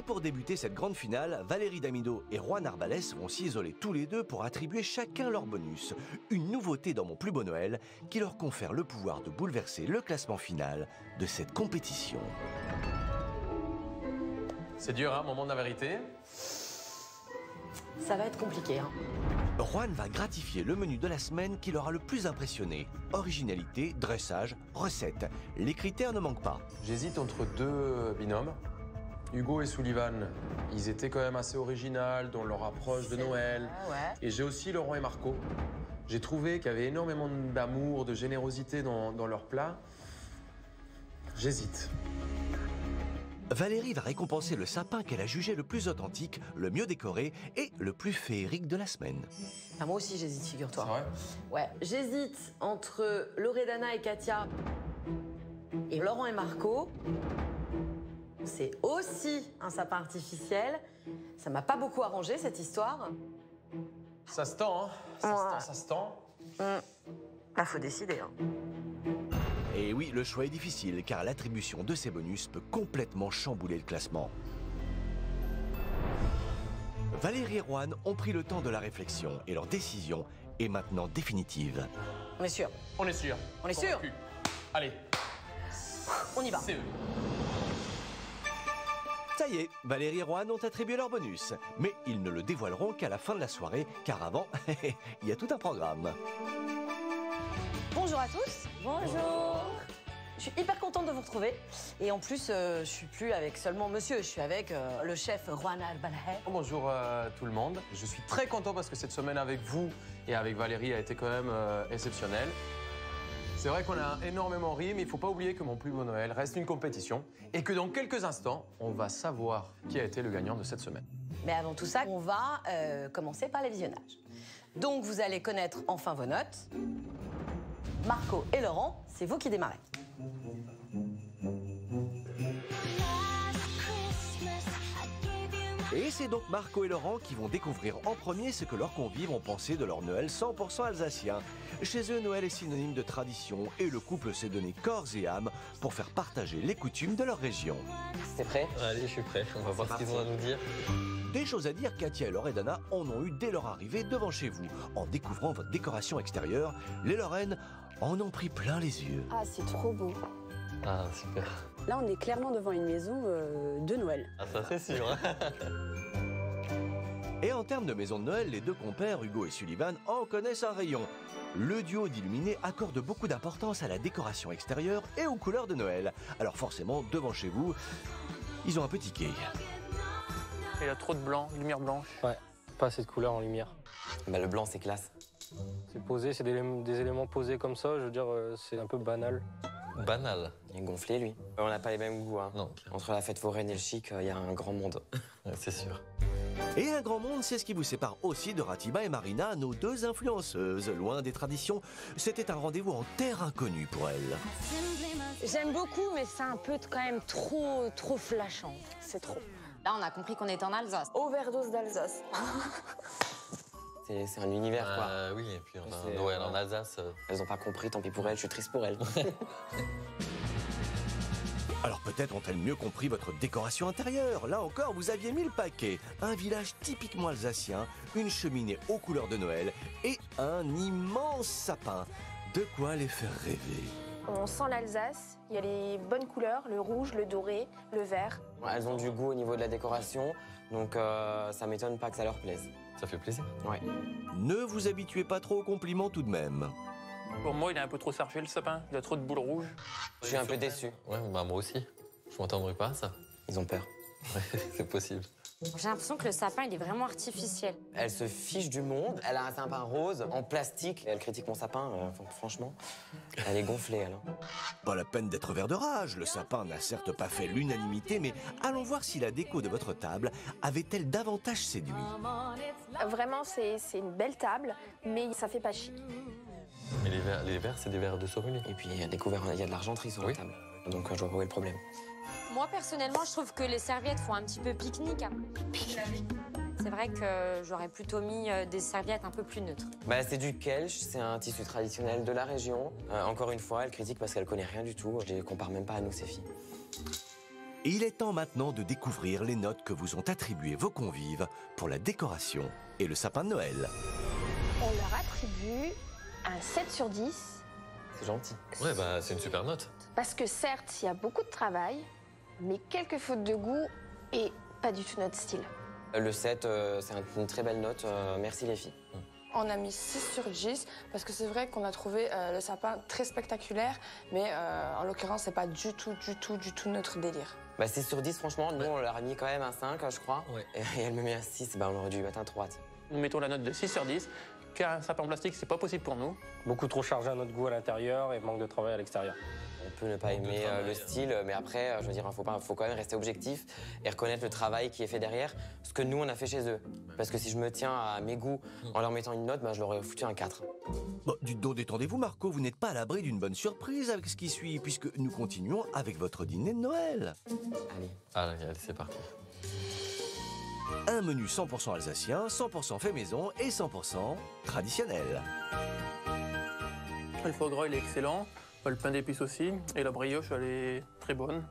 Et pour débuter cette grande finale, Valérie Damido et Juan Arbalès vont s'isoler tous les deux pour attribuer chacun leur bonus. Une nouveauté dans Mon plus beau Noël qui leur confère le pouvoir de bouleverser le classement final de cette compétition. C'est dur, hein, moment de la vérité. Ça va être compliqué, hein. Juan va gratifier le menu de la semaine qui l'aura le plus impressionné. Originalité, dressage, recette. Les critères ne manquent pas. J'hésite entre deux binômes. Hugo et Sullivan, ils étaient quand même assez originaux dans leur approche de Noël. Ouais. Et j'ai aussi Laurent et Marco. J'ai trouvé qu'il y avait énormément d'amour, de générosité dans leurs plats. J'hésite. Valérie va récompenser le sapin qu'elle a jugé le plus authentique, le mieux décoré et le plus féerique de la semaine. Enfin, moi aussi, j'hésite, figure-toi. C'est vrai ? Ouais, j'hésite entre Loredana et Katia et Laurent et Marco. C'est aussi un sapin artificiel. Ça m'a pas beaucoup arrangé, cette histoire. Ça se tend, hein ? Ça se tend. Bah, faut décider, hein. Et oui, le choix est difficile car l'attribution de ces bonus peut complètement chambouler le classement. Valérie et Juan ont pris le temps de la réflexion et leur décision est maintenant définitive. On est sûr. On est sûr. On est sûr. Convaincu. Allez, On y va. c'est eux. Ça y est, Valérie et Juan ont attribué leur bonus. Mais ils ne le dévoileront qu'à la fin de la soirée, car avant, il y a tout un programme. Bonjour à tous. Bonjour. Je suis hyper contente de vous retrouver. Et en plus, je suis plus avec seulement monsieur, je suis avec le chef Juan Arbalès. Bonjour tout le monde. Je suis très content parce que cette semaine avec vous et avec Valérie a été quand même exceptionnelle. C'est vrai qu'on a énormément ri, mais il ne faut pas oublier que Mon plus beau Noël reste une compétition et que dans quelques instants, on va savoir qui a été le gagnant de cette semaine. Mais avant tout ça, on va commencer par les visionnages. Donc, vous allez connaître enfin vos notes. Marco et Laurent, c'est vous qui démarrez. Et c'est donc Marco et Laurent qui vont découvrir en premier ce que leurs convives ont pensé de leur Noël 100% alsacien. Chez eux, Noël est synonyme de tradition et le couple s'est donné corps et âme pour faire partager les coutumes de leur région. T'es prêt? Allez, je suis prêt. On va voir ce qu'ils ont à nous dire. Des choses à dire, Katia et Loredana en ont eu dès leur arrivée devant chez vous. En découvrant votre décoration extérieure, les Lorraines en ont pris plein les yeux. Ah, c'est trop beau. Ah, super. Là, on est clairement devant une maison de Noël. Ah, ça c'est sûr. Et en termes de maison de Noël, les deux compères, Hugo et Sullivan, en connaissent un rayon. Le duo d'illuminés accorde beaucoup d'importance à la décoration extérieure et aux couleurs de Noël. Alors forcément, devant chez vous, ils ont un peu tiqué. Il y a trop de blanc, lumière blanche. Ouais, pas assez de couleurs en lumière. Bah, le blanc, c'est classe. C'est posé, c'est des éléments posés comme ça, je veux dire, c'est un peu banal. Banal. Il est gonflé, lui. On n'a pas les mêmes goûts, hein. Non. Entre la fête foraine et le chic, il y a un grand monde. Ouais, c'est sûr. Et un grand monde, c'est ce qui vous sépare aussi de Ratiba et Marina, nos deux influenceuses. Loin des traditions, c'était un rendez-vous en terre inconnue pour elles. J'aime beaucoup, mais c'est un peu quand même trop flashant. C'est trop. Là, on a compris qu'on était en Alsace. Overdose d'Alsace. C'est un univers, quoi. Oui, et puis enfin, C'est, Noël en Alsace. Elles n'ont pas compris, tant pis pour elles, je suis triste pour elles. Alors peut-être ont-elles mieux compris votre décoration intérieure. Là encore, vous aviez mis le paquet. Un village typiquement alsacien, une cheminée aux couleurs de Noël et un immense sapin. De quoi les faire rêver. On sent l'Alsace. Il y a les bonnes couleurs, le rouge, le doré, le vert. Elles ont du goût au niveau de la décoration, donc ça m'étonne pas que ça leur plaise. Ça fait plaisir. Ouais. Ne vous habituez pas trop aux compliments tout de même. Pour moi, il est un peu trop sarfé, le sapin. Il a trop de boules rouges. Je suis un peu déçu. Ouais, bah moi aussi. Je m'entendrai pas à ça. Ils ont peur. Ouais, c'est possible. J'ai l'impression que le sapin, il est vraiment artificiel. Elle se fiche du monde. Elle a un sapin rose en plastique. Elle critique mon sapin, franchement. Elle est gonflée, elle. Hein. Pas la peine d'être vert de rage. Le sapin n'a certes pas fait l'unanimité, mais allons voir si la déco de votre table avait-elle davantage séduit. Vraiment, c'est une belle table, mais ça fait pas chic. Mais les verres, c'est des verres de Sorulé. Et puis, il y a découvert, il y a de l'argenterie sur Oui. la table. Donc, je vois pas où est le problème. Moi, personnellement, je trouve que les serviettes font un petit peu pique-nique. C'est vrai que j'aurais plutôt mis des serviettes un peu plus neutres. Bah, c'est du kelch, c'est un tissu traditionnel de la région. Encore une fois, elle critique parce qu'elle connaît rien du tout. Je les compare même pas à nous, ces filles. Et il est temps maintenant de découvrir les notes que vous ont attribuées vos convives pour la décoration et le sapin de Noël. On leur attribue un 7 sur 10. C'est gentil. Ouais, bah c'est une super note. Parce que certes, il y a beaucoup de travail, mais quelques fautes de goût et pas du tout notre style. Le 7, c'est une très belle note. Merci les filles. On a mis 6 sur 10 parce que c'est vrai qu'on a trouvé le sapin très spectaculaire, mais en l'occurrence, c'est pas du tout notre délire. Bah 6 sur 10, franchement, nous on leur a mis quand même un 5, je crois. Ouais. Et elle me met un 6, bah on aurait dû lui mettre un 3. Tiens. Nous mettons la note de 6 sur 10, car un sapin en plastique, c'est pas possible pour nous. Beaucoup trop chargé à notre goût à l'intérieur et manque de travail à l'extérieur. On peut ne pas aimer le style, mais après, je veux dire, faut quand même rester objectif et reconnaître le travail qui est fait derrière, ce que nous on a fait chez eux. Parce que si je me tiens à mes goûts en leur mettant une note, bah, je leur aurais foutu un 4. Bon, dites donc, détendez-vous Marco, vous n'êtes pas à l'abri d'une bonne surprise avec ce qui suit, puisque nous continuons avec votre dîner de Noël. Allez. Allez, c'est parti. Un menu 100% alsacien, 100% fait maison et 100% traditionnel. Le foie gras, il est excellent. Le pain d'épices aussi. Et la brioche, elle est très bonne.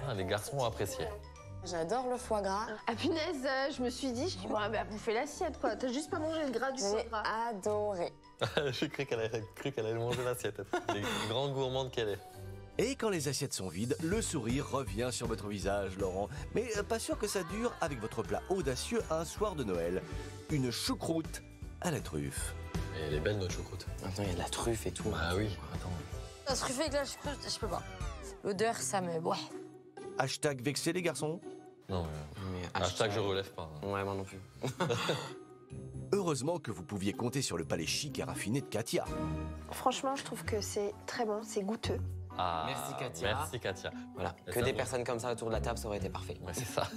Ah, les garçons ont apprécié. J'adore le foie gras. Ah punaise, je me suis dit, bon, bah, bouffer l'assiette quoi. T'as juste pas mangé le gras du foie J'ai gras. adoré. J'ai cru qu'elle allait manger l'assiette. Les grands gourmandes qu'elle est. Et quand les assiettes sont vides, le sourire revient sur votre visage, Laurent. Mais pas sûr que ça dure avec votre plat audacieux un soir de Noël. Une choucroute à la truffe. Et elle est belle notre choucroute. Maintenant, il y a de la truffe et tout. Ah oui, attends. La truffe avec la choucroute, je peux pas. L'odeur, ça me... Ouais. Hashtag vexé les garçons. Non, Mais hashtag je relève pas. Ouais, moi non plus. Heureusement que vous pouviez compter sur le palais chic et raffiné de Katia. Franchement, je trouve que c'est très bon, c'est goûteux. Ah, Merci, Katia. Merci Katia. Voilà, Et que ça, des bon. personnes comme ça autour de la table, ça aurait été parfait. Ouais, c'est ça.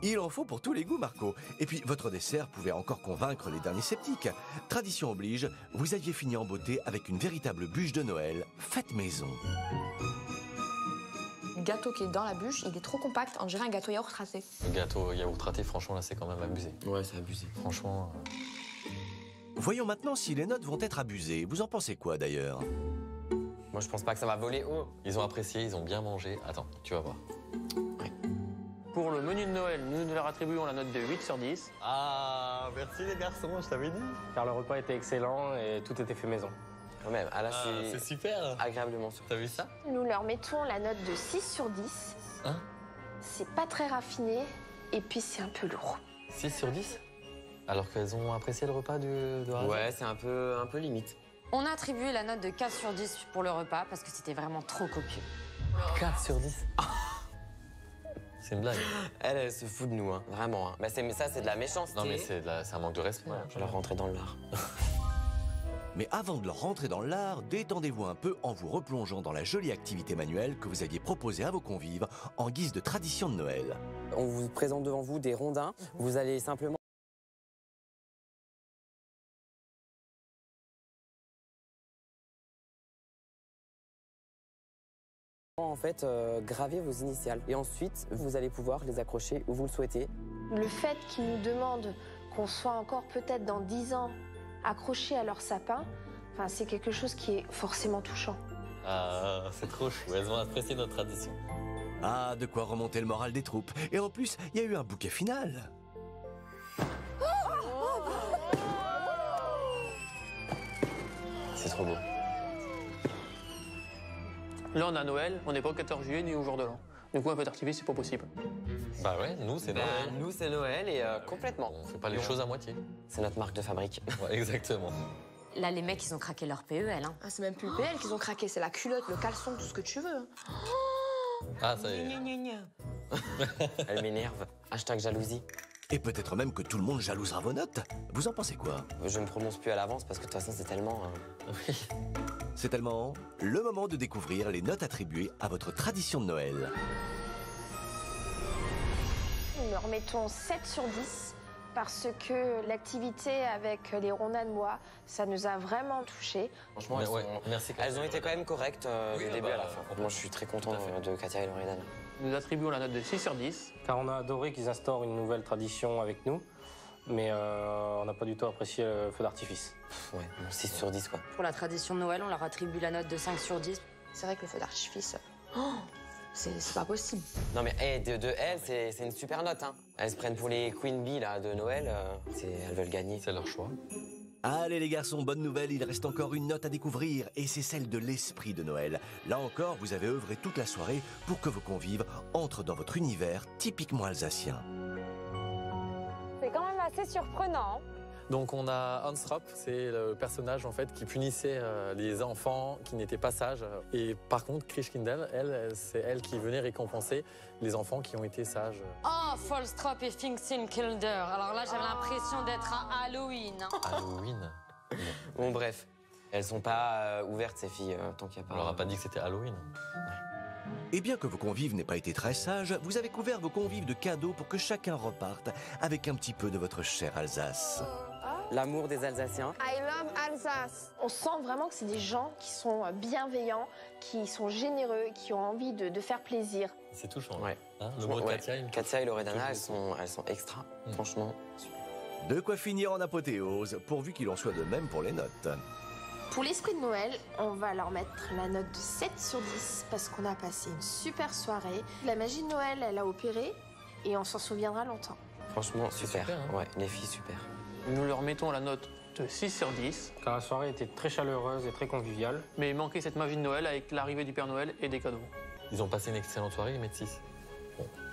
Il en faut pour tous les goûts, Marco. Et puis, votre dessert pouvait encore convaincre les derniers sceptiques. Tradition oblige, vous aviez fini en beauté avec une véritable bûche de Noël, faite maison. Le gâteau qui est dans la bûche, il est trop compact, on dirait un gâteau yaourt tracé. Le gâteau yaourt raté, franchement, là, c'est quand même abusé. Ouais, c'est abusé. Franchement. Voyons maintenant si les notes vont être abusées. Vous en pensez quoi, d'ailleurs? Moi, je pense pas que ça va voler haut. Ils ont apprécié, ils ont bien mangé. Attends, tu vas voir. Pour le menu de Noël, nous leur attribuons la note de 8 sur 10. Ah, merci les garçons, je t'avais dit. Car le repas était excellent et tout était fait maison. Quand même, ah là, C'est super. agréablement surpris. T'as vu ça? Nous leur mettons la note de 6 sur 10. Hein? C'est pas très raffiné et puis c'est un peu lourd. 6 sur 10? Alors qu'elles ont apprécié le repas de Harry? Ouais, c'est un peu limite. On a attribué la note de 4 sur 10 pour le repas parce que c'était vraiment trop copieux. 4 sur 10. C'est une blague. Elle se fout de nous, hein, vraiment. Hein. Bah, ça, c'est de la méchanceté. Non, mais c'est un manque de respect. Je vais leur rentrer dans l'art. Mais avant de leur rentrer dans l'art, détendez-vous un peu en vous replongeant dans la jolie activité manuelle que vous aviez proposée à vos convives en guise de tradition de Noël. On vous présente devant vous des rondins. Vous allez simplement en fait graver vos initiales. Et ensuite, vous allez pouvoir les accrocher où vous le souhaitez. Le fait qu'ils nous demandent qu'on soit encore peut-être dans 10 ans accrochés à leur sapin, enfin, c'est quelque chose qui est forcément touchant. Ah, c'est trop chou. Elles ont apprécié notre tradition. Ah, de quoi remonter le moral des troupes. Et en plus, il y a eu un bouquet final. C'est trop beau. Là, on a Noël, on n'est pas au 14 juillet ni au jour de l'an. Du coup, un peu d'artifice, c'est pas possible. Bah ouais, nous, c'est Noël. Nous, c'est Noël et complètement. On fait pas les choses à moitié. C'est notre marque de fabrique. Ouais, exactement. Là, les mecs, ils ont craqué leur PEL. Hein. Ah, c'est même plus le PL qu'ils ont craqué, c'est la culotte, le caleçon, tout ce que tu veux. Ah, ça y est. Elle m'énerve. Hashtag jalousie. Et peut-être même que tout le monde jalousera vos notes. Vous en pensez quoi? Je ne prononce plus à l'avance parce que de toute façon, c'est tellement... Oui. C'est tellement le moment de découvrir les notes attribuées à votre tradition de Noël. Nous leur mettons 7 sur 10 parce que l'activité avec les rondins de bois, ça nous a vraiment touchés. Franchement, Mais elles, ouais, sont- merci, Katia. elles ont été quand même correctes du Oui, début bah, à la fin. Moi, je suis très content tout à fait. de Katia et Loredana. Nous attribuons la note de 6 sur 10. Car on a adoré qu'ils instaurent une nouvelle tradition avec nous, mais on n'a pas du tout apprécié le feu d'artifice. Ouais, bon, 6 sur 10, quoi. Pour la tradition de Noël, on leur attribue la note de 5 sur 10. C'est vrai que le feu d'artifice, C'est pas possible. Non mais de elles, c'est une super note. Hein. Elles se prennent pour les Queen Bee là, de Noël. Elles veulent gagner. C'est leur choix. Allez les garçons, bonne nouvelle, il reste encore une note à découvrir et c'est celle de l'esprit de Noël. Là encore, vous avez œuvré toute la soirée pour que vos convives entrent dans votre univers typiquement alsacien. C'est quand même assez surprenant. Donc on a Hansrop, c'est le personnage en fait qui punissait les enfants qui n'étaient pas sages. Et par contre, Christkindl, c'est elle qui venait récompenser les enfants qui ont été sages. Oh, Folstrop et Finksinkilder. Alors là, j'avais l'impression d'être à Halloween. Halloween. Bon bref, elles sont pas ouvertes ces filles tant qu'il n'y a pas... On leur a pas dit que c'était Halloween. Et bien que vos convives n'aient pas été très sages, vous avez couvert vos convives de cadeaux pour que chacun reparte avec un petit peu de votre chère Alsace. L'amour des Alsaciens. I love Alsace. On sent vraiment que c'est des gens qui sont bienveillants, qui sont généreux, qui ont envie de faire plaisir. C'est touchant. Ouais. Hein, le mot de Katia, il me touche. Katia et Loredana, elles sont extra, franchement. De quoi finir en apothéose, pourvu qu'il en soit de même pour les notes. Pour l'esprit de Noël, on va leur mettre la note de 7 sur 10 parce qu'on a passé une super soirée. La magie de Noël, elle a opéré et on s'en souviendra longtemps. Franchement, super. hein. Ouais, les filles, super. Nous leur mettons la note de 6 sur 10. Car la soirée était très chaleureuse et très conviviale. Mais il manquait cette magie de Noël avec l'arrivée du Père Noël et des cadeaux. Ils ont passé une excellente soirée, ils mettent 6.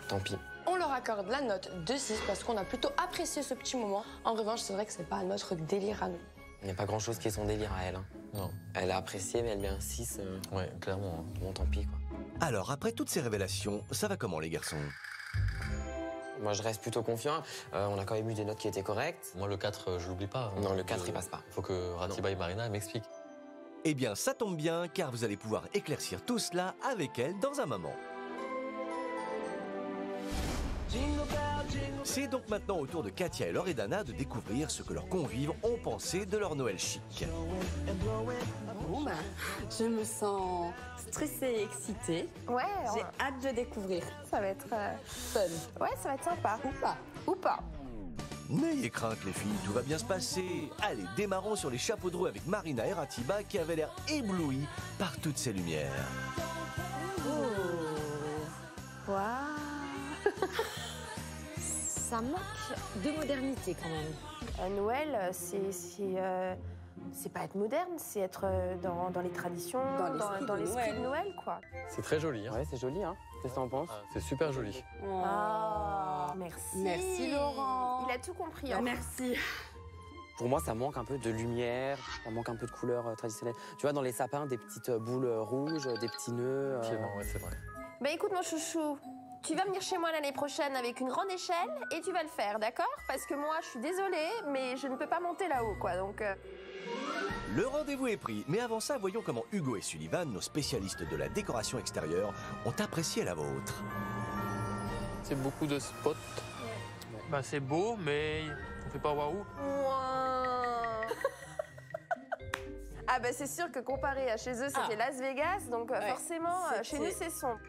Tant pis. On leur accorde la note de 6 parce qu'on a plutôt apprécié ce petit moment. En revanche, c'est vrai que c'est pas notre délire à nous. Il n'y a pas grand-chose qui est son délire à elle. Hein. Non. Elle a apprécié, mais elle met un 6. Ouais, clairement. hein. Bon, tant pis, quoi. Alors, après toutes ces révélations, ça va comment les garçons? Moi, je reste plutôt confiant. On a quand même eu des notes qui étaient correctes. Moi, le 4, je l'oublie pas. hein. Non, le 4, il passe pas. Faut que Ratiba et Marina m'expliquent. Eh bien, ça tombe bien, car vous allez pouvoir éclaircir tout cela avec elle dans un moment. C'est donc maintenant au tour de Katia et Loredana de découvrir ce que leurs convives ont pensé de leur Noël chic. Bon, bah, je me sens stressée et excitée. Ouais, J'ai hâte de découvrir. ça va être Fun. ouais, ça va être sympa. Ou pas. Ou pas. N'ayez crainte les filles, tout va bien se passer. Allez, démarrons sur les chapeaux de roue avec Marina et Ratiba qui avaient l'air éblouis par toutes ces lumières. Waouh. Ça manque de modernité quand même. Noël, c'est pas être moderne, c'est être dans les traditions, dans l'esprit de Noël, quoi. C'est très joli. Hein. Ouais, c'est joli, hein. Qu'est-ce que t'en penses? C'est super joli. Merci. Merci, Laurent. Il a tout compris. Hein. Merci. Pour moi, ça manque un peu de lumière, ça manque un peu de couleurs traditionnelles. Tu vois, dans les sapins, des petites boules rouges, des petits nœuds. Absolument, ouais, c'est vrai. Bah écoute mon chouchou, tu vas venir chez moi l'année prochaine avec une grande échelle et tu vas le faire, d'accord? Parce que moi, je suis désolée, mais je ne peux pas monter là-haut, quoi, donc... Le rendez-vous est pris, mais avant ça, voyons comment Hugo et Sullivan, nos spécialistes de la décoration extérieure, ont apprécié la vôtre. C'est beaucoup de spots. Bah, c'est beau, mais on fait pas waouh. Ah bah c'est sûr que comparé à chez eux, c'était Las Vegas, donc forcément, chez nous, c'est sombre.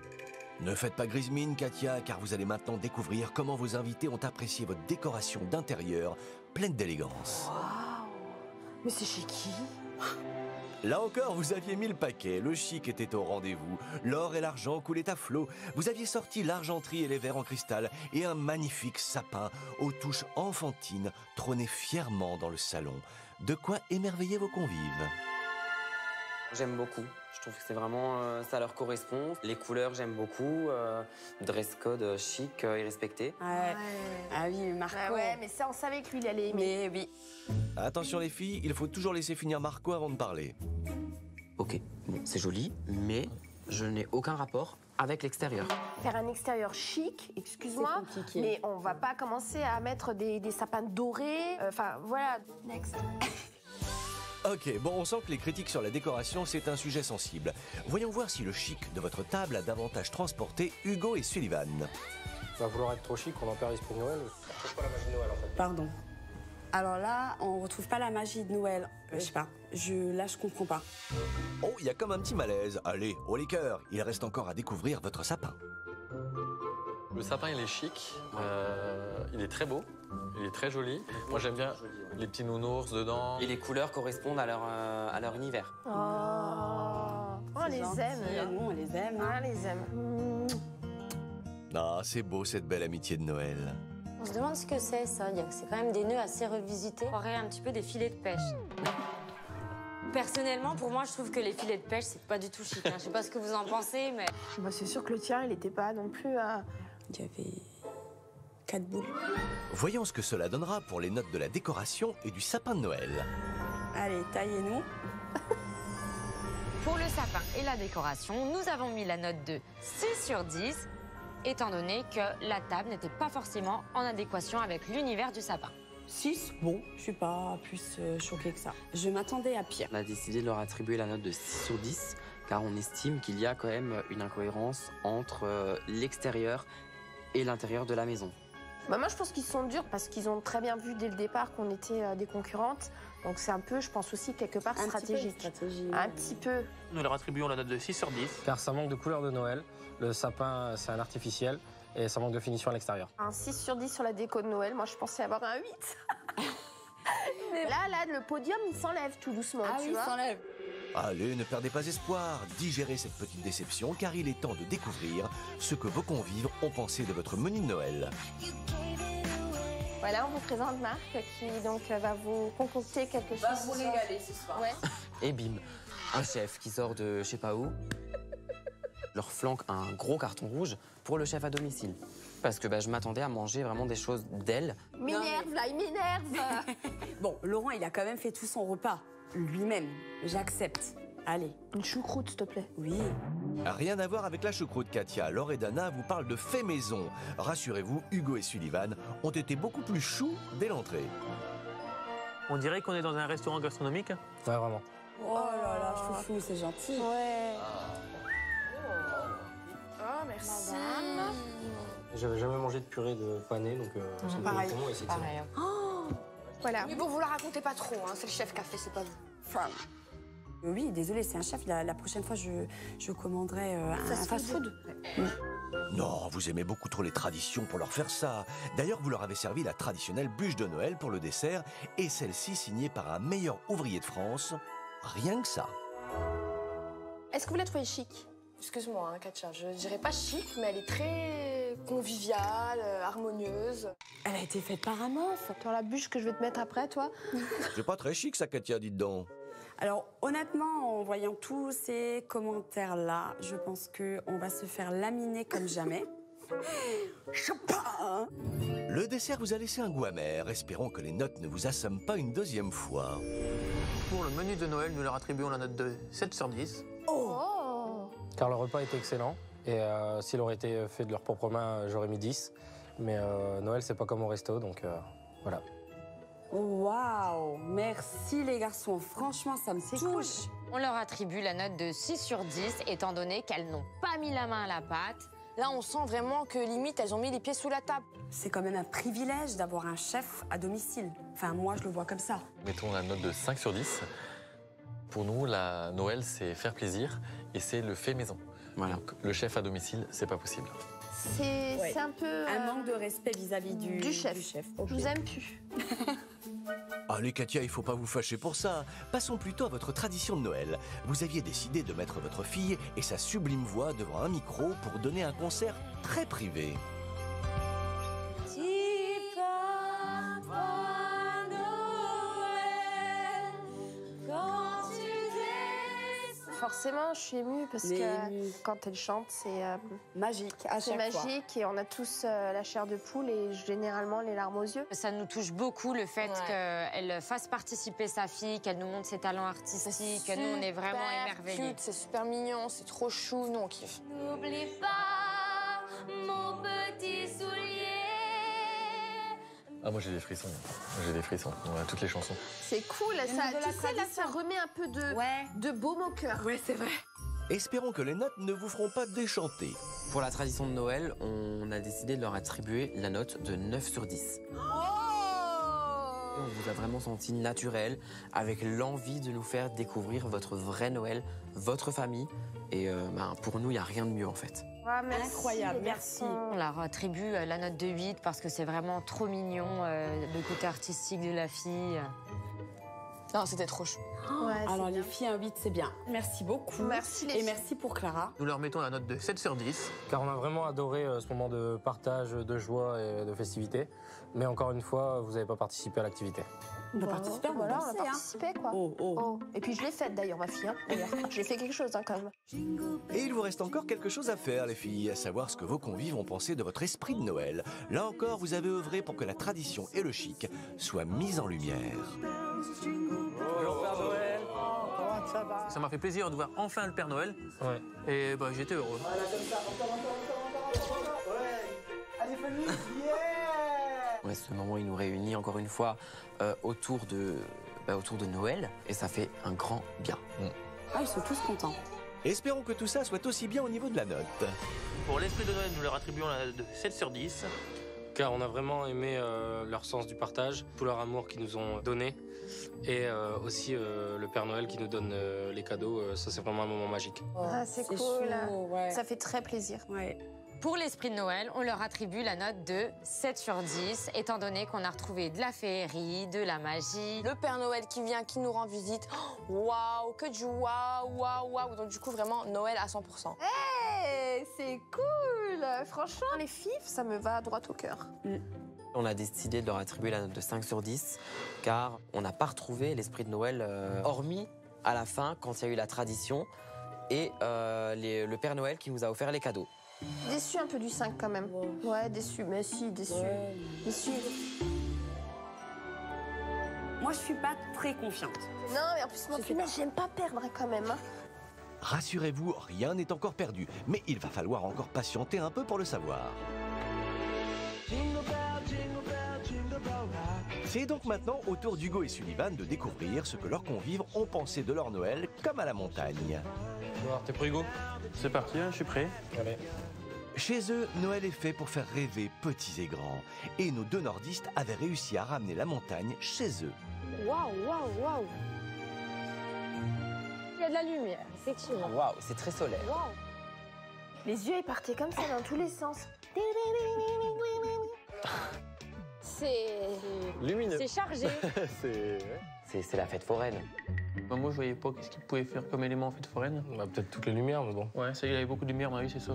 Ne faites pas grise mine, Katia, car vous allez maintenant découvrir comment vos invités ont apprécié votre décoration d'intérieur, pleine d'élégance. Waouh. Mais c'est chez qui? Là encore, vous aviez mis le paquet, le chic était au rendez-vous, l'or et l'argent coulaient à flot, vous aviez sorti l'argenterie et les verres en cristal, et un magnifique sapin aux touches enfantines trônait fièrement dans le salon. De quoi émerveiller vos convives. J'aime beaucoup. Je trouve que c'est vraiment... ça leur correspond. Les couleurs, j'aime beaucoup. Dress code chic et respecté. Ouais. Ah oui, Marco. Ouais, mais ça, on savait que lui, il allait aimer. Mais oui. Attention les filles, il faut toujours laisser finir Marco avant de parler. Ok, bon, c'est joli, mais je n'ai aucun rapport avec l'extérieur. Faire un extérieur chic, excuse-moi, C'est compliqué. mais on va pas commencer à mettre des sapins dorés. Enfin, voilà. Next. Ok, bon, on sent que les critiques sur la décoration, c'est un sujet sensible. Voyons voir si le chic de votre table a davantage transporté Hugo et Sullivan. Va vouloir être trop chic, on en perd l'esprit de Noël. On retrouve pas la magie de Noël en fait. Pardon. Alors là, on retrouve pas la magie de Noël. Je sais pas. Là, je comprends pas. Oh, il y a comme un petit malaise. Allez, haut les cœurs, il reste encore à découvrir votre sapin. Le sapin, il est chic. Il est très beau. Il est très joli. Moi, j'aime bien les petits nounours dedans. Et les couleurs correspondent à leur univers. Oh. Ouais, on les gentil. aime. Et nous, on les aime. On les aime. Ah, c'est beau cette belle amitié de Noël. On se demande ce que c'est, ça. C'est quand même des nœuds assez revisités. On aurait un petit peu des filets de pêche. Personnellement, pour moi, je trouve que les filets de pêche, c'est pas du tout chic. Hein. Je sais pas ce que vous en pensez, mais... Bah, c'est sûr que le tien, il était pas non plus... Il y avait 4 boules. Voyons ce que cela donnera pour les notes de la décoration et du sapin de Noël. Allez, taillez-nous. Pour le sapin et la décoration, nous avons mis la note de 6 sur 10, étant donné que la table n'était pas forcément en adéquation avec l'univers du sapin. 6, bon, je suis pas plus choquée que ça. Je m'attendais à pire. On a décidé de leur attribuer la note de 6 sur 10, car on estime qu'il y a quand même une incohérence entre l'extérieur et l'intérieur de la maison. Bah, moi, je pense qu'ils sont durs parce qu'ils ont très bien vu dès le départ qu'on était des concurrentes. Donc c'est un peu, je pense aussi, quelque part stratégique. Un petit peu. Nous leur attribuons la note de 6 sur 10. Car ça manque de couleur de Noël. Le sapin, c'est un artificiel. Et ça manque de finition à l'extérieur. Un 6 sur 10 sur la déco de Noël. Moi, je pensais avoir un 8. Mais là, le podium, il s'enlève tout doucement, tu vois. Il s'enlève. Allez, ne perdez pas espoir, digérez cette petite déception car il est temps de découvrir ce que vos convives ont pensé de votre menu de Noël. Voilà, on vous présente Marc qui donc va vous concocter quelque chose. Va vous régaler ce soir. Ouais. Et bim, un chef qui sort de je sais pas où leur flanque un gros carton rouge pour le chef à domicile. Parce que je m'attendais à manger vraiment des choses d'elle. M'énerve, là, il m'énerve. Bon, Laurent, il a quand même fait tout son repas. Lui-même. J'accepte. Allez. Une choucroute, s'il te plaît. Oui. Rien à voir avec la choucroute, Katia. Loredana vous parle de fait maison. Rassurez-vous, Hugo et Sullivan ont été beaucoup plus choux dès l'entrée. On dirait qu'on est dans un restaurant gastronomique. Ouais, vraiment. Oh là là, chouchou, c'est gentil. Ouais. Oh, merci. J'avais jamais mangé de purée de panais, donc ça me pareil. plaît beaucoup et c'est excellent. Voilà. Mais bon, vous la racontez pas trop, hein. C'est le chef qui a fait, c'est pas vous. From. Oui, désolé, c'est un chef. La prochaine fois, je commanderai un fast-food. Non, vous aimez beaucoup trop les traditions pour leur faire ça. D'ailleurs, vous leur avez servi la traditionnelle bûche de Noël pour le dessert, et celle-ci signée par un meilleur ouvrier de France. Rien que ça. Est-ce que vous la trouvez chic? Excuse-moi, hein, Katia, je dirais pas chic, mais elle est très conviviale, harmonieuse. Elle a été faite par un meuf. Dans la bûche que je vais te mettre après, toi? C'est pas très chic ça, Katia, dites donc. Alors, honnêtement, en voyant tous ces commentaires-là, je pense qu'on va se faire laminer comme jamais. Je sais pas, hein. Le dessert vous a laissé un goût amer. Espérons que les notes ne vous assomment pas une deuxième fois. Pour le menu de Noël, nous leur attribuons la note de 7 sur 10. Oh. Car le repas était excellent. Et s'il aurait été fait de leurs propres mains, j'aurais mis 10. Mais Noël, c'est pas comme au resto, donc voilà. Waouh, merci les garçons. Franchement, ça me touche. On leur attribue la note de 6 sur 10, étant donné qu'elles n'ont pas mis la main à la pâte. Là, on sent vraiment que limite, elles ont mis les pieds sous la table. C'est quand même un privilège d'avoir un chef à domicile. Enfin, moi, je le vois comme ça. Mettons la note de 5 sur 10. Pour nous, la Noël, c'est faire plaisir et c'est le fait maison. Voilà. Donc, le chef à domicile, c'est pas possible. C'est un peu... Un manque de respect vis-à-vis du chef. Je vous aime plus. Allez, Katia, il faut pas vous fâcher pour ça. Passons plutôt à votre tradition de Noël. Vous aviez décidé de mettre votre fille et sa sublime voix devant un micro pour donner un concert très privé. Forcément, je suis émue parce que quand elle chante, c'est magique. C'est magique et on a tous la chair de poule et généralement les larmes aux yeux. Ça nous touche beaucoup le fait qu'elle fasse participer sa fille, qu'elle nous montre ses talents artistiques. Nous, on est vraiment émerveillés. C'est super mignon, c'est trop chou, nous on kiffe. N'oublie pas mon petit soulier. Ah, moi j'ai des frissons. J'ai des frissons. On a toutes les chansons. C'est cool, ça, tu sais, là, ça remet un peu de baume au cœur. Ouais, c'est vrai. Espérons que les notes ne vous feront pas déchanter. Pour la tradition de Noël, on a décidé de leur attribuer la note de 9 sur 10. On vous a vraiment senti naturel, avec l'envie de nous faire découvrir votre vrai Noël, votre famille. Et pour nous, il n'y a rien de mieux en fait. Ah, merci, incroyable, merci. On leur attribue la note de 8 parce que c'est vraiment trop mignon, le côté artistique de la fille. Non, c'était trop chou. Alors les filles, un 8, c'est bien. Merci beaucoup. Merci les Et filles. merci pour Clara. Nous leur mettons la note de 7 sur 10. Car on a vraiment adoré ce moment de partage, de joie et de festivité. Mais encore une fois, vous n'avez pas participé à l'activité. On a participé, on a Voilà, on a dansé, hein. participé quoi. Oh. Et puis je l'ai faite d'ailleurs, ma fille. Hein, d'ailleurs. J'ai fait quelque chose quand même. Et il vous reste encore quelque chose à faire, les filles, à savoir ce que vos convives ont pensé de votre esprit de Noël. Là encore, vous avez œuvré pour que la tradition et le chic soient mis en lumière. Bonjour Père Noël. Comment ça va? Ça m'a fait plaisir de voir enfin le Père Noël. Ouais. Et bah, j'étais heureux. Ouais, ce moment, il nous réunit encore une fois autour de Noël et ça fait un grand bien. Ah, ils sont tous contents. Espérons que tout ça soit aussi bien au niveau de la note. Pour l'esprit de Noël, nous leur attribuons la note de 7 sur 10. Car on a vraiment aimé leur sens du partage, tout leur amour qu'ils nous ont donné. Et aussi le Père Noël qui nous donne les cadeaux. Ça, c'est vraiment un moment magique. Ah, c'est cool. chaud, ouais. Ça fait très plaisir. Ouais. Pour l'esprit de Noël, on leur attribue la note de 7 sur 10, étant donné qu'on a retrouvé de la féerie, de la magie. Le Père Noël qui vient, qui nous rend visite. Waouh, que du waouh. Donc du coup, vraiment, Noël à 100%. Hey, c'est cool. Franchement, les filles, ça me va droit au cœur. On a décidé de leur attribuer la note de 5 sur 10 car on n'a pas retrouvé l'esprit de Noël hormis à la fin quand il y a eu la tradition et le Père Noël qui nous a offert les cadeaux. Déçu un peu du 5 quand même. Ouais, déçu. Mais si, déçu. Ouais. Déçu. Moi, je suis pas très confiante. Non, mais en plus, moi, j'aime pas perdre quand même. Hein. Rassurez-vous, rien n'est encore perdu, mais il va falloir encore patienter un peu pour le savoir. C'est donc maintenant au tour d'Hugo et Sullivan de découvrir ce que leurs convives ont pensé de leur Noël comme à la montagne. Alors, t'es prêt Hugo? C'est parti, hein, je suis prêt. Allez. Chez eux, Noël est fait pour faire rêver petits et grands. Et nos deux nordistes avaient réussi à ramener la montagne chez eux. Waouh. Il y a de la lumière, effectivement. Waouh, c'est très solaire. Waouh. Les yeux, ils partaient comme ça dans tous les sens. C'est... Lumineux. C'est chargé. C'est la fête foraine. Bah, moi, je voyais pas qu'est-ce qu'ils pouvaient faire comme élément en fête foraine. Bah, peut-être toutes les lumières, mais bon. Ouais, ça, il y avait beaucoup de lumière, oui, c'est ça.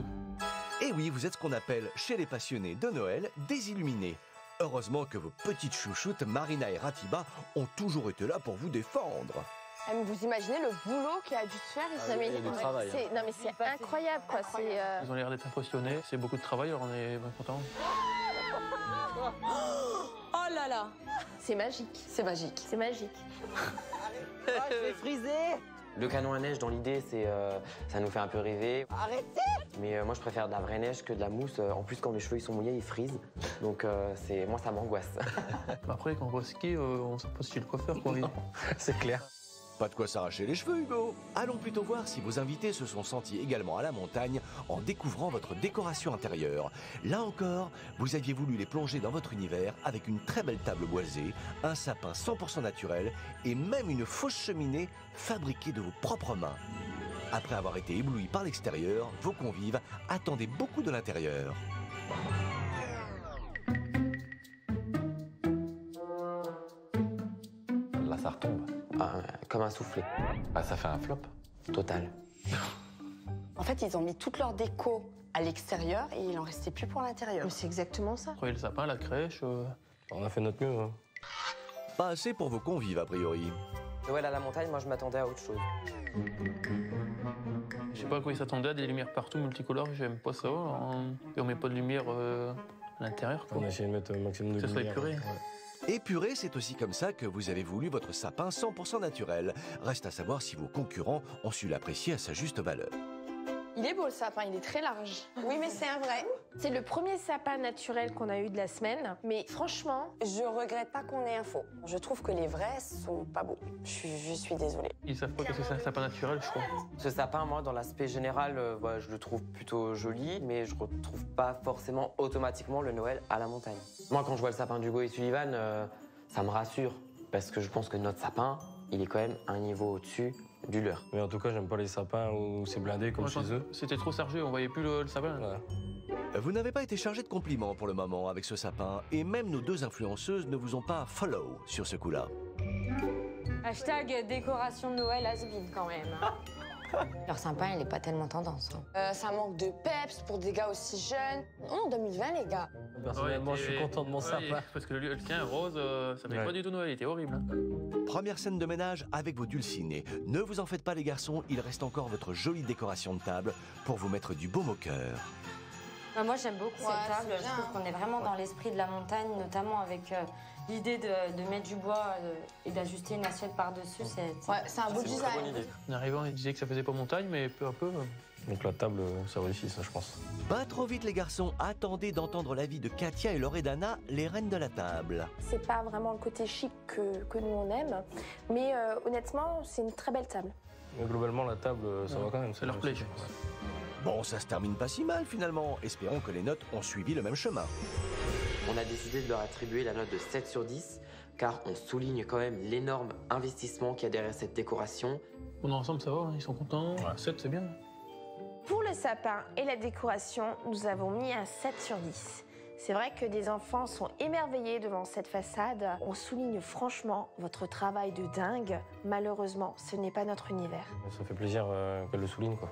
Et oui, vous êtes ce qu'on appelle, chez les passionnés de Noël, des illuminés. Heureusement que vos petites chouchoutes, Marina et Ratiba, ont toujours été là pour vous défendre. Ah, mais vous imaginez le boulot qu'il a dû se faire il y a du travail, hein. Non mais c'est incroyable quoi. Ils ont l'air d'être impressionnés. C'est beaucoup de travail, alors on est bien contents. Oh là là. C'est magique. C'est magique. C'est magique. Je vais friser. Le canon à neige, dans l'idée, ça nous fait un peu rêver. Arrêtez. Mais moi, je préfère de la vraie neige que de la mousse. En plus, quand mes cheveux ils sont mouillés, ils frisent. Donc, moi, ça m'angoisse. Après, quand on va skier, on s'en passe chez le coiffeur, quoi. C'est clair. Pas de quoi s'arracher les cheveux, Hugo. Allons plutôt voir si vos invités se sont sentis également à la montagne en découvrant votre décoration intérieure. Là encore, vous aviez voulu les plonger dans votre univers avec une très belle table boisée, un sapin 100% naturel et même une fausse cheminée fabriquée de vos propres mains. Après avoir été éblouis par l'extérieur, vos convives attendaient beaucoup de l'intérieur. Là, ça retombe. Comme un soufflet. Ah, ça fait un flop. Total. En fait, ils ont mis toute leur déco à l'extérieur et il en restait plus pour l'intérieur. C'est exactement ça. Après, le sapin, la crèche. On a fait notre mieux. Hein. Pas assez pour vos convives, a priori. Noël à la montagne, moi, je m'attendais à autre chose. Je sais pas à quoi ils s'attendaient, à des lumières partout, multicolores, j'aime pas ça. Et on met pas de lumière à l'intérieur, quoi. On a essayé de mettre un maximum de Ça serait lumière. épuré. Ouais. Épuré, c'est aussi comme ça que vous avez voulu votre sapin 100% naturel. Reste à savoir si vos concurrents ont su l'apprécier à sa juste valeur. Il est beau le sapin, il est très large. Oui, mais c'est un vrai. C'est le premier sapin naturel qu'on a eu de la semaine. Mais franchement, Je regrette pas qu'on ait un faux. Je trouve que les vrais sont pas beaux. Je suis désolée. Ils savent pas que c'est un sapin naturel, je crois. Ce sapin, moi, dans l'aspect général, je le trouve plutôt joli, mais je retrouve pas forcément automatiquement le Noël à la montagne. Moi, quand je vois le sapin d'Hugo et Sullivan, ça me rassure, parce que je pense que notre sapin, il est quand même un niveau au-dessus du leur. Mais en tout cas, j'aime pas les sapins où c'est blindé comme Moi, je chez pense eux. que C'était trop chargé, on voyait plus le sapin. Ouais. Vous n'avez pas été chargé de compliments pour le moment avec ce sapin, et même nos deux influenceuses ne vous ont pas follow sur ce coup-là. Hashtag décoration de Noël has-been quand même. Leur sapin, il est pas tellement tendance. Ça manque de peps pour des gars aussi jeunes. On est en 2020, les gars. Personnellement, je suis content de mon sapin. Parce que le tien, rose, ça fait pas du tout Noël, il était horrible. Hein. Première scène de ménage avec vos dulcinés. Ne vous en faites pas les garçons, il reste encore votre jolie décoration de table pour vous mettre du baume au cœur. Moi, j'aime beaucoup cette table. Je trouve qu'on est vraiment dans l'esprit de la montagne, notamment avec l'idée de mettre du bois et d'ajuster une assiette par-dessus. C'est un beau design. En arrivant, il disait que ça faisait pas montagne, mais peu à peu... Donc la table, ça réussit, ça, je pense. Pas trop vite les garçons, attendez d'entendre l'avis de Katia et Loredana, les reines de la table. C'est pas vraiment le côté chic que nous on aime, mais honnêtement, c'est une très belle table. Mais globalement, la table, ça va quand même. Ça leur plaît. Bon, ça se termine pas si mal finalement. Espérons que les notes ont suivi le même chemin. On a décidé de leur attribuer la note de 7 sur 10, car on souligne quand même l'énorme investissement qu'il y a derrière cette décoration. Dans l'ensemble, ça va, hein, ils sont contents. 7, c'est bien. Pour le sapin et la décoration, nous avons mis un 7 sur 10. C'est vrai que des enfants sont émerveillés devant cette façade. On souligne franchement votre travail de dingue. Malheureusement, ce n'est pas notre univers. Ça fait plaisir qu'elle le souligne, quoi.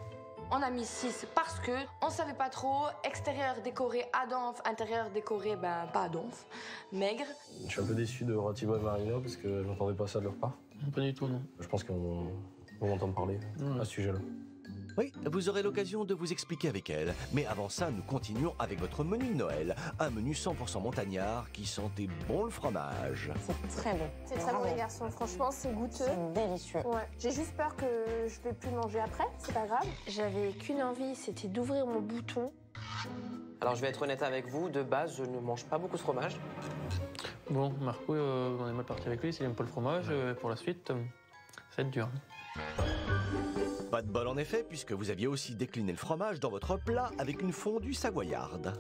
On a mis 6 parce que on savait pas trop. Extérieur décoré à donf, intérieur décoré, pas à donf, maigre. Je suis un peu déçu de Ratiba et Marino parce que je n'entendais pas ça de leur part. Pas du tout, non. Je pense qu'on va entendre parler à ce sujet-là. Oui, vous aurez l'occasion de vous expliquer avec elle. Mais avant ça, nous continuons avec votre menu de Noël. Un menu 100% montagnard qui sentait bon le fromage. C'est très bon. C'est très bon les garçons, franchement c'est goûteux. C'est délicieux. Ouais. J'ai juste peur que je vais plus manger après, c'est pas grave. J'avais qu'une envie, c'était d'ouvrir mon bouton. Alors je vais être honnête avec vous, de base, je ne mange pas beaucoup de fromage. Bon, Marco, on est mal parti avec lui. S'il n'aime pas le fromage, pour la suite, ça va être dur. Pas de bol en effet, puisque vous aviez aussi décliné le fromage dans votre plat avec une fondue savoyarde.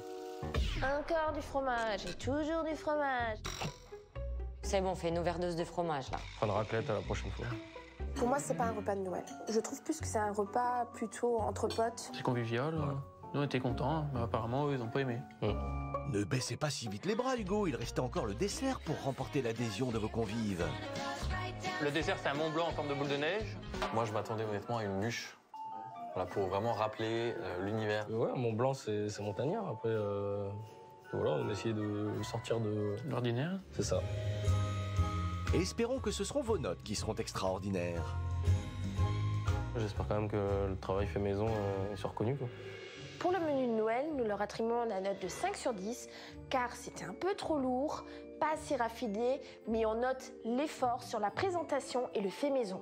Encore du fromage et toujours du fromage. C'est bon, on fait une overdose de fromage, là. Pas de raclette à la prochaine fois. Pour moi, c'est pas un repas de Noël. Je trouve plus que c'est un repas plutôt entre potes. C'est convivial. Nous, on était contents, mais apparemment, eux, ils n'ont pas aimé. Ne baissez pas si vite les bras, Hugo. Il restait encore le dessert pour remporter l'adhésion de vos convives. Le dessert, c'est un Mont Blanc en forme de boule de neige. Moi, je m'attendais honnêtement à une bûche. Voilà, pour vraiment rappeler l'univers. Ouais, Mont Blanc, c'est montagnard. Après, voilà, on a essayé de sortir de l'ordinaire. C'est ça. Et espérons que ce seront vos notes qui seront extraordinaires. J'espère quand même que le travail fait maison soit reconnu, quoi. Pour le menu de Noël, nous leur attribuons la note de 5 sur 10, car c'était un peu trop lourd, pas assez raffiné, mais on note l'effort sur la présentation et le fait maison.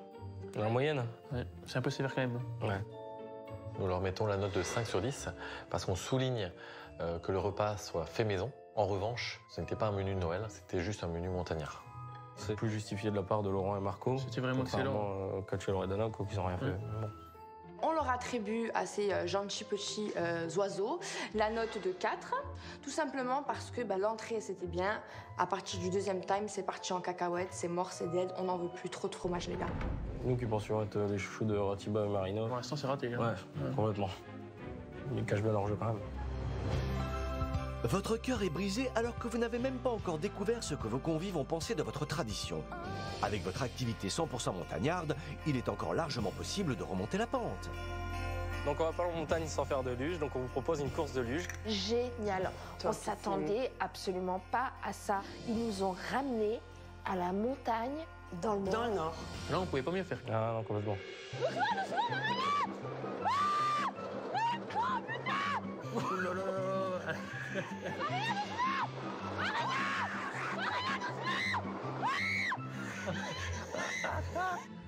La moyenne? Ouais, c'est un peu sévère quand même. Ouais. Nous leur mettons la note de 5 sur 10 parce qu'on souligne que le repas soit fait maison. En revanche, ce n'était pas un menu de Noël, c'était juste un menu montagnard. C'est plus justifié de la part de Laurent et Marco. C'était vraiment excellent. Katia et Loredana, qui n'ont rien fait. Bon. On leur attribue à ces gentils petits oiseaux la note de 4, tout simplement parce que l'entrée c'était bien. À partir du deuxième time, c'est parti en cacahuète, c'est mort, c'est dead, on n'en veut plus trop de fromage, les gars. Nous qui pensions être les chouchous de Ratiba et Marino. Pour l'instant, c'est raté. Hein. Ouais, complètement. Ils cachent bien leur jeu quand même. Votre cœur est brisé alors que vous n'avez même pas encore découvert ce que vos convives ont pensé de votre tradition. Avec votre activité 100% montagnarde, il est encore largement possible de remonter la pente. Donc on va pas en montagne sans faire de luge, donc on vous propose une course de luge. Génial. On s'attendait absolument pas à ça. Ils nous ont ramenés à la montagne dans le nord. Dans le nord. Là, on pouvait pas mieux faire. Ah non, complètement. Oh là là.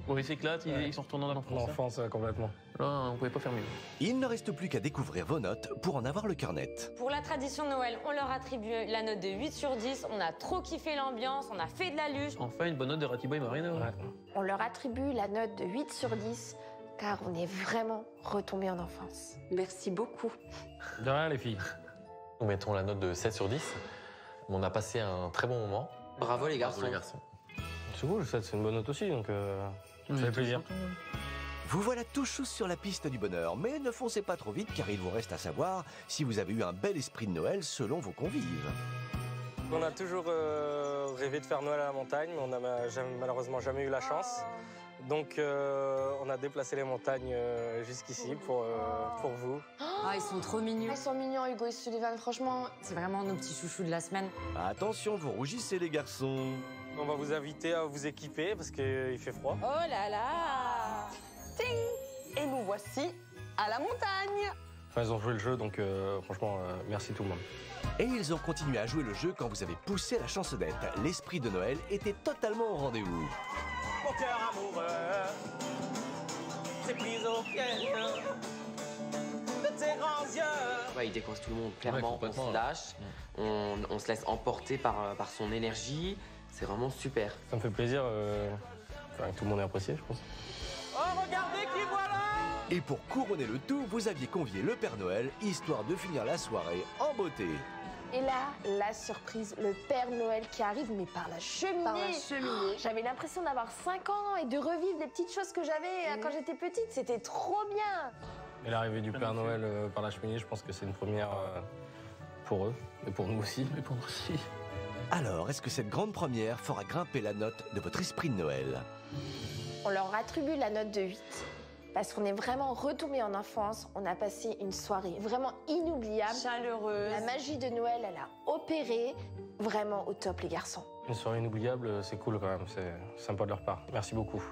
Bon, ils s'éclatent, ils sont retournés dans l'enfance. L'enfance, complètement. Là, on pouvait pas faire mieux. Il ne reste plus qu'à découvrir vos notes pour en avoir le cœur net. Pour la tradition de Noël, on leur attribue la note de 8 sur 10. On a trop kiffé l'ambiance, on a fait de la luge. Enfin, une bonne note de Ratiba et Marino. Ouais. On leur attribue la note de 8 sur 10, car on est vraiment retombés en enfance. Merci beaucoup. De rien, les filles. Nous mettons la note de 7 sur 10. On a passé un très bon moment. Bravo les garçons. C'est cool, 7, c'est une bonne note aussi, donc ça fait plaisir. Vous voilà tout chou sur la piste du bonheur, mais ne foncez pas trop vite car il vous reste à savoir si vous avez eu un bel esprit de Noël selon vos convives. On a toujours rêvé de faire Noël à la montagne, mais on n'a malheureusement jamais eu la chance. Donc on a déplacé les montagnes jusqu'ici pour vous. Ah, ils sont trop mignons. Ils sont mignons, Hugo et Sullivan, franchement. C'est vraiment nos petits chouchous de la semaine. Attention, vous rougissez les garçons. On va vous inviter à vous équiper parce qu'il fait froid. Oh là là! Ting! Et nous voici à la montagne. Enfin, ils ont joué le jeu, donc franchement, merci tout le monde. Et ils ont continué à jouer le jeu quand vous avez poussé la chansonnette. L'esprit de Noël était totalement au rendez-vous. Mon cœur amoureux, c'est pris au piège de tes grands yeux. Ouais, il décoince tout le monde, clairement, on se lâche, on se laisse emporter par son énergie. C'est vraiment super. Ça me fait plaisir que tout le monde ait apprécié, je pense. Oh, regardez qui voilà! Et pour couronner le tout, vous aviez convié le Père Noël, histoire de finir la soirée en beauté. Et là, la surprise, le Père Noël qui arrive, mais par la cheminée. Par la cheminée. J'avais l'impression d'avoir 5 ans et de revivre les petites choses que j'avais quand j'étais petite. C'était trop bien. Et l'arrivée du Père Noël par la cheminée, je pense que c'est une première pour eux, et pour nous aussi. Et pour nous aussi. Alors, est-ce que cette grande première fera grimper la note de votre esprit de Noël? On leur attribue la note de 8. Parce qu'on est vraiment retombé en enfance. On a passé une soirée vraiment inoubliable. Chaleureuse. La magie de Noël, elle a opéré. Vraiment au top, les garçons. Une soirée inoubliable, c'est cool quand même, c'est sympa de leur part. Merci beaucoup.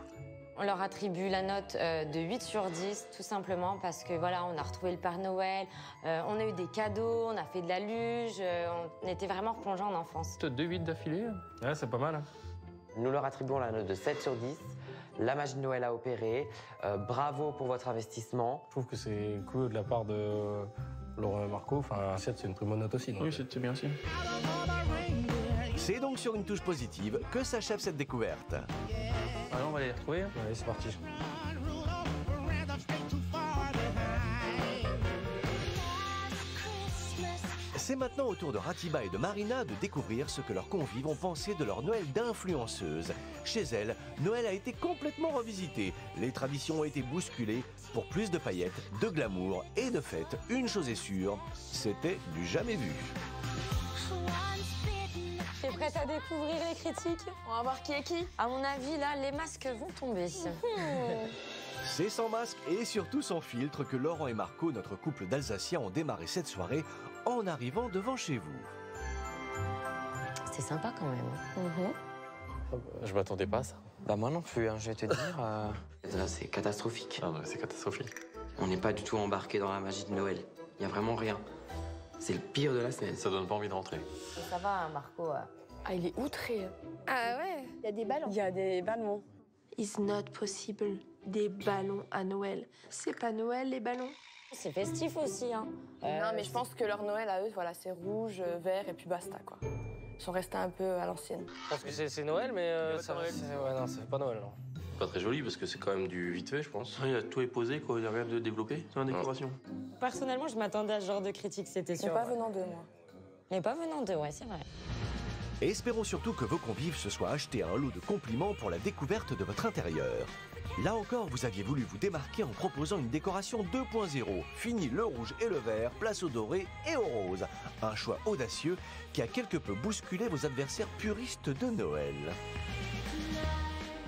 On leur attribue la note de 8 sur 10, tout simplement parce que voilà, on a retrouvé le Père Noël, on a eu des cadeaux, on a fait de la luge, on était vraiment replongés en enfance. 2-8 d'affilée. Ouais, c'est pas mal. Hein. Nous leur attribuons la note de 7 sur 10. La magie de Noël a opéré. Bravo pour votre investissement. Je trouve que c'est cool de la part de Laurent et Marco. Enfin, 7, c'est une très bonne note aussi. Donc... Oui, c'est bien aussi. C'est donc sur une touche positive que s'achève cette découverte. Alors, on va aller les retrouver. Allez, c'est parti. C'est maintenant au tour de Ratiba et de Marina de découvrir ce que leurs convives ont pensé de leur Noël d'influenceuse. Chez elles, Noël a été complètement revisité. Les traditions ont été bousculées. Pour plus de paillettes, de glamour et de fêtes, une chose est sûre, c'était du jamais vu. T'es prête à découvrir les critiques? On va voir qui est qui. À mon avis, là, les masques vont tomber. C'est sans masque et surtout sans filtre que Laurent et Marco, notre couple d'Alsaciens, ont démarré cette soirée en arrivant devant chez vous. C'est sympa quand même. Je m'attendais pas à ça. Bah moi non plus, hein, je vais te dire. Là, c'est catastrophique. Ah ouais, c'est catastrophique. On n'est pas du tout embarqué dans la magie de Noël. Il n'y a vraiment rien. C'est le pire de la semaine. Ça donne pas envie de rentrer. Ça va, Marco. Ah, il est outré. Ah ouais. Il y a des ballons. Il y a des ballons. It's not possible. Des ballons à Noël. C'est pas Noël, les ballons. C'est festif aussi, hein. Non, mais je pense que leur Noël à eux, voilà, c'est rouge, vert et puis basta, quoi. Ils sont restés un peu à l'ancienne. Je pense que c'est Noël, mais non, c'est pas Noël, non. Pas très joli parce que c'est quand même du vite fait, je pense. Tout est posé, quoi. Il n'y a rien de développé dans la décoration. Personnellement, je m'attendais à ce genre de critique, c'était sûr. Mais pas venant d'eux, moi. Mais pas venant d'eux, ouais, c'est vrai. Et espérons surtout que vos convives se soient achetés un lot de compliments pour la découverte de votre intérieur. Là encore, vous aviez voulu vous démarquer en proposant une décoration 2.0. Fini le rouge et le vert, place au doré et au rose. Un choix audacieux qui a quelque peu bousculé vos adversaires puristes de Noël.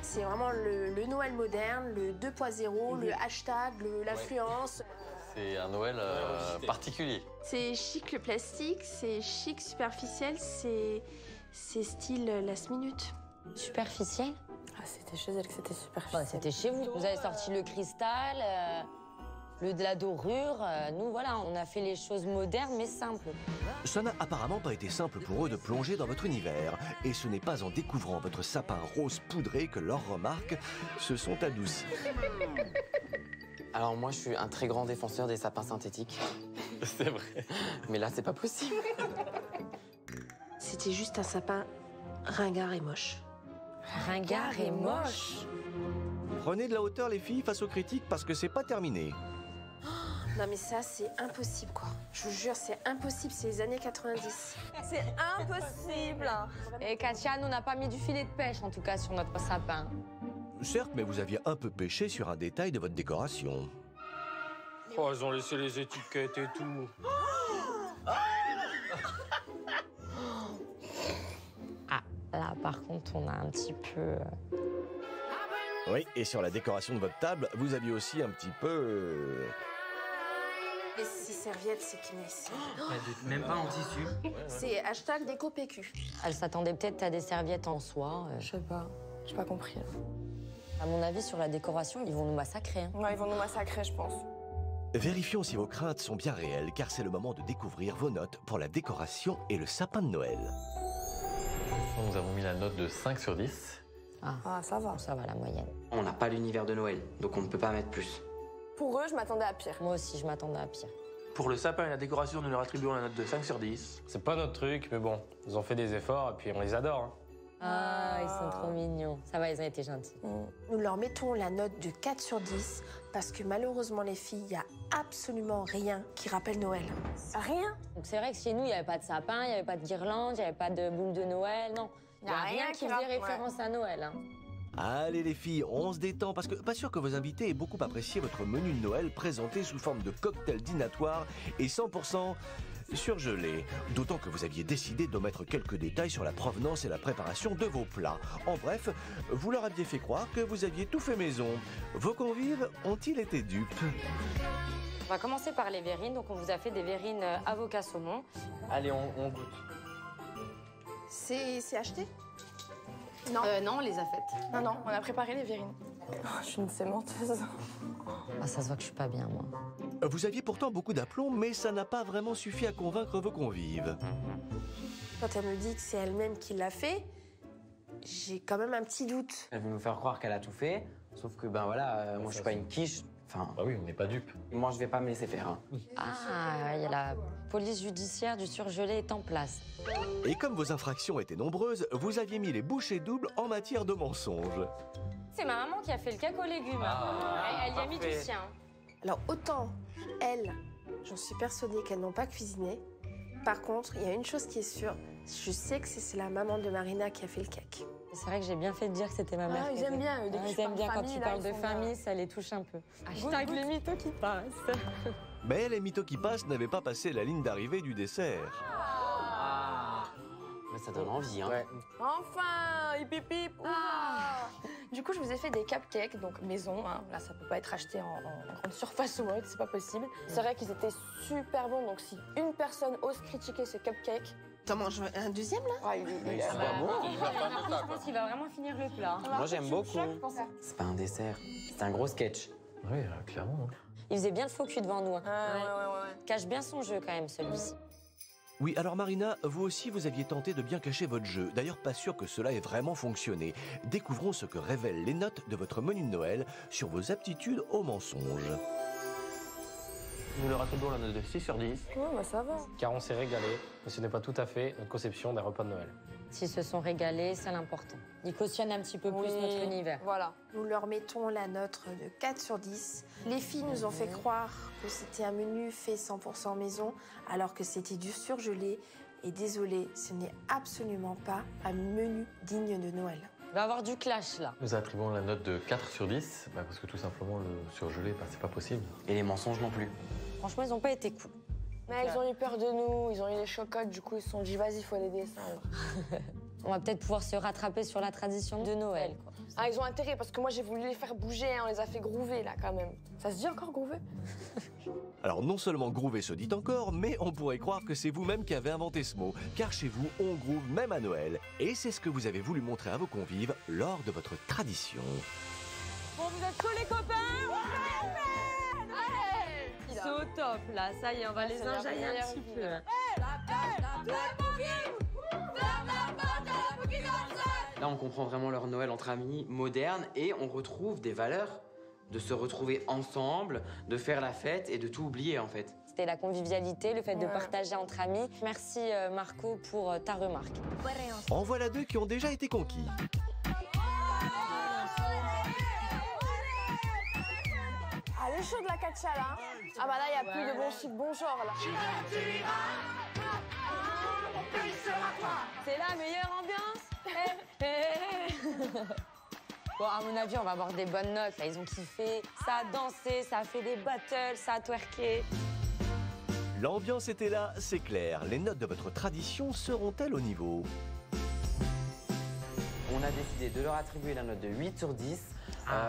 C'est vraiment le Noël moderne, le 2.0, le hashtag, l'influence. C'est un Noël particulier. C'est chic le plastique, c'est chic superficiel, c'est style last minute. Superficiel? Ah, c'était chez elle que c'était superficiel. Bah, c'était chez vous. Vous avez sorti le cristal, de la dorure. Nous, voilà, on a fait les choses modernes mais simples. Ça n'a apparemment pas été simple pour eux de plonger dans votre univers. Et ce n'est pas en découvrant votre sapin rose poudré que leurs remarques se sont adoucies. Alors moi, je suis un très grand défenseur des sapins synthétiques. C'est vrai. Mais là, c'est pas possible. C'était juste un sapin ringard et moche. Ringard et moche? Prenez de la hauteur les filles face aux critiques parce que c'est pas terminé. Non mais ça c'est impossible quoi. Je vous jure c'est impossible, c'est les années 90. C'est impossible. Et Katia, nous n'a pas mis du filet de pêche en tout cas sur notre sapin. Certes, mais vous aviez un peu pêché sur un détail de votre décoration. Oh, ils ont laissé les étiquettes et tout. Là, par contre, on a un petit peu... Oui, et sur la décoration de votre table, vous aviez aussi un petit peu... Et ces serviettes, c'est qui met ça? Même pas en tissu. C'est hashtag déco PQ. Elle s'attendait peut-être à des serviettes en soie. Je sais pas, j'ai pas compris. À mon avis, sur la décoration, ils vont nous massacrer. Hein. Ouais, ils vont nous massacrer, je pense. Vérifions si vos craintes sont bien réelles, car c'est le moment de découvrir vos notes pour la décoration et le sapin de Noël. Nous avons mis la note de 5 sur 10. Ah, ça va. Ça va, la moyenne. On n'a pas l'univers de Noël, donc on ne peut pas mettre plus. Pour eux, je m'attendais à pire. Moi aussi, je m'attendais à pire. Pour le sapin et la décoration, nous leur attribuons la note de 5 sur 10. C'est pas notre truc, mais bon, ils ont fait des efforts et puis on les adore. Hein. Ah, ils sont trop mignons. Ça va, ils ont été gentils. Nous leur mettons la note de 4 sur 10 parce que malheureusement, les filles, il n'y a absolument rien qui rappelle Noël. Rien? Donc c'est vrai que chez nous, il n'y avait pas de sapin, il n'y avait pas de guirlande, il n'y avait pas de boule de Noël, non. Il n'y a rien qui faisait référence à Noël. Hein. Allez les filles, on se détend parce que pas sûr que vos invités aient beaucoup apprécié votre menu de Noël présenté sous forme de cocktail dînatoire et 100% surgelé. D'autant que vous aviez décidé d'omettre quelques détails sur la provenance et la préparation de vos plats. En bref, vous leur aviez fait croire que vous aviez tout fait maison. Vos convives ont-ils été dupes? On va commencer par les verrines. Donc on vous a fait des verrines avocat saumon. Allez, on goûte. C'est acheté? Non. Non, on les a faites. Non, on a préparé les verrines. Oh, je suis une sémenteuse. Ah, ça se voit que je suis pas bien, moi. Vous aviez pourtant beaucoup d'aplomb, mais ça n'a pas vraiment suffi à convaincre vos convives. Quand elle me dit que c'est elle-même qui l'a fait, j'ai quand même un petit doute. Elle veut nous faire croire qu'elle a tout fait, sauf que ben voilà, moi je suis pas une quiche. Enfin, bah oui, on n'est pas dupes. Moi je vais pas me laisser faire. Hein. Ah, il y a la police judiciaire du surgelé est en place. Et comme vos infractions étaient nombreuses, vous aviez mis les bouchées doubles en matière de mensonges. C'est ma maman qui a fait le cake aux légumes. Elle y a mis du sien. Alors autant, elles, j'en suis persuadée qu'elles n'ont pas cuisiné. Par contre, il y a une chose qui est sûre, je sais que c'est la maman de Marina qui a fait le cake. C'est vrai que j'ai bien fait de dire que c'était ma mère. Ah, ils aiment bien, eux, dès que Ils tu aiment parles bien quand famille, tu là, parles ils de sont famille, bien. ça les touche un peu. Hashtag les mythos qui passent. Mais les mythos qui passent n'avaient pas passé la ligne d'arrivée du dessert. Mais ça donne envie, hein. Ouais. Enfin, hip hip hip. Du coup, je vous ai fait des cupcakes, donc maison. Hein. Là, ça peut pas être acheté en grande surface ou autre, c'est pas possible. C'est vrai qu'ils étaient super bons, donc si une personne ose critiquer ce cupcake... T'en manges un deuxième, là? Ah, il est Je pense qu'il va vraiment finir le plat. Moi j'aime beaucoup. C'est pas un dessert, c'est un gros sketch. Oui, clairement. Hein. Il faisait bien le faux cul devant nous. Hein. Ouais. Cache bien son jeu quand même, celui-ci. Oui, alors Marina, vous aussi vous aviez tenté de bien cacher votre jeu. D'ailleurs, pas sûr que cela ait vraiment fonctionné. Découvrons ce que révèlent les notes de votre menu de Noël sur vos aptitudes au mensonge. Nous leur attribuons la note de 6 sur 10. Ouais, bah ça va. Car on s'est régalé, mais ce n'est pas tout à fait notre conception d'un repas de Noël. S'ils se sont régalés, c'est l'important. Ils cautionnent un petit peu plus notre univers. Voilà. Nous leur mettons la note de 4 sur 10. Les filles nous ont fait croire que c'était un menu fait 100% maison, alors que c'était du surgelé. Et désolé, ce n'est absolument pas un menu digne de Noël. Il va y avoir du clash, là. Nous attribuons la note de 4 sur 10, parce que tout simplement, le surgelé, c'est pas possible. Et les mensonges non plus. Franchement, ils n'ont pas été cool. Mais ils ont eu peur de nous, ils ont eu les chocottes, du coup ils se sont dit vas-y, il faut les descendre. On va peut-être pouvoir se rattraper sur la tradition de Noël, quoi. Ah, ils ont intérêt, parce que moi j'ai voulu les faire bouger, hein, on les a fait groover là quand même. Ça se dit encore groover? Alors non seulement groover se dit encore, mais on pourrait croire que c'est vous-même qui avez inventé ce mot, car chez vous, on groove même à Noël. Et c'est ce que vous avez voulu montrer à vos convives lors de votre tradition. Bon, vous êtes chauds les copains? C'est au top, là. Ça y est, on va les enjailler un petit peu. Là, on comprend vraiment leur Noël entre amis, moderne, et on retrouve des valeurs de se retrouver ensemble, de faire la fête et de tout oublier, en fait. C'était la convivialité, le fait de partager entre amis. Merci, Marco, pour ta remarque. En voilà deux qui ont déjà été conquis. Ah, le show de la Katcha là. Ah bah là, il n'y a plus de bon chic, bon genre là. C'est la meilleure ambiance. Bon, à mon avis, on va avoir des bonnes notes. Là, ils ont kiffé. Ça a dansé, ça a fait des battles, ça a twerké. L'ambiance était là, c'est clair. Les notes de votre tradition seront-elles au niveau? On a décidé de leur attribuer la note de 8 sur 10.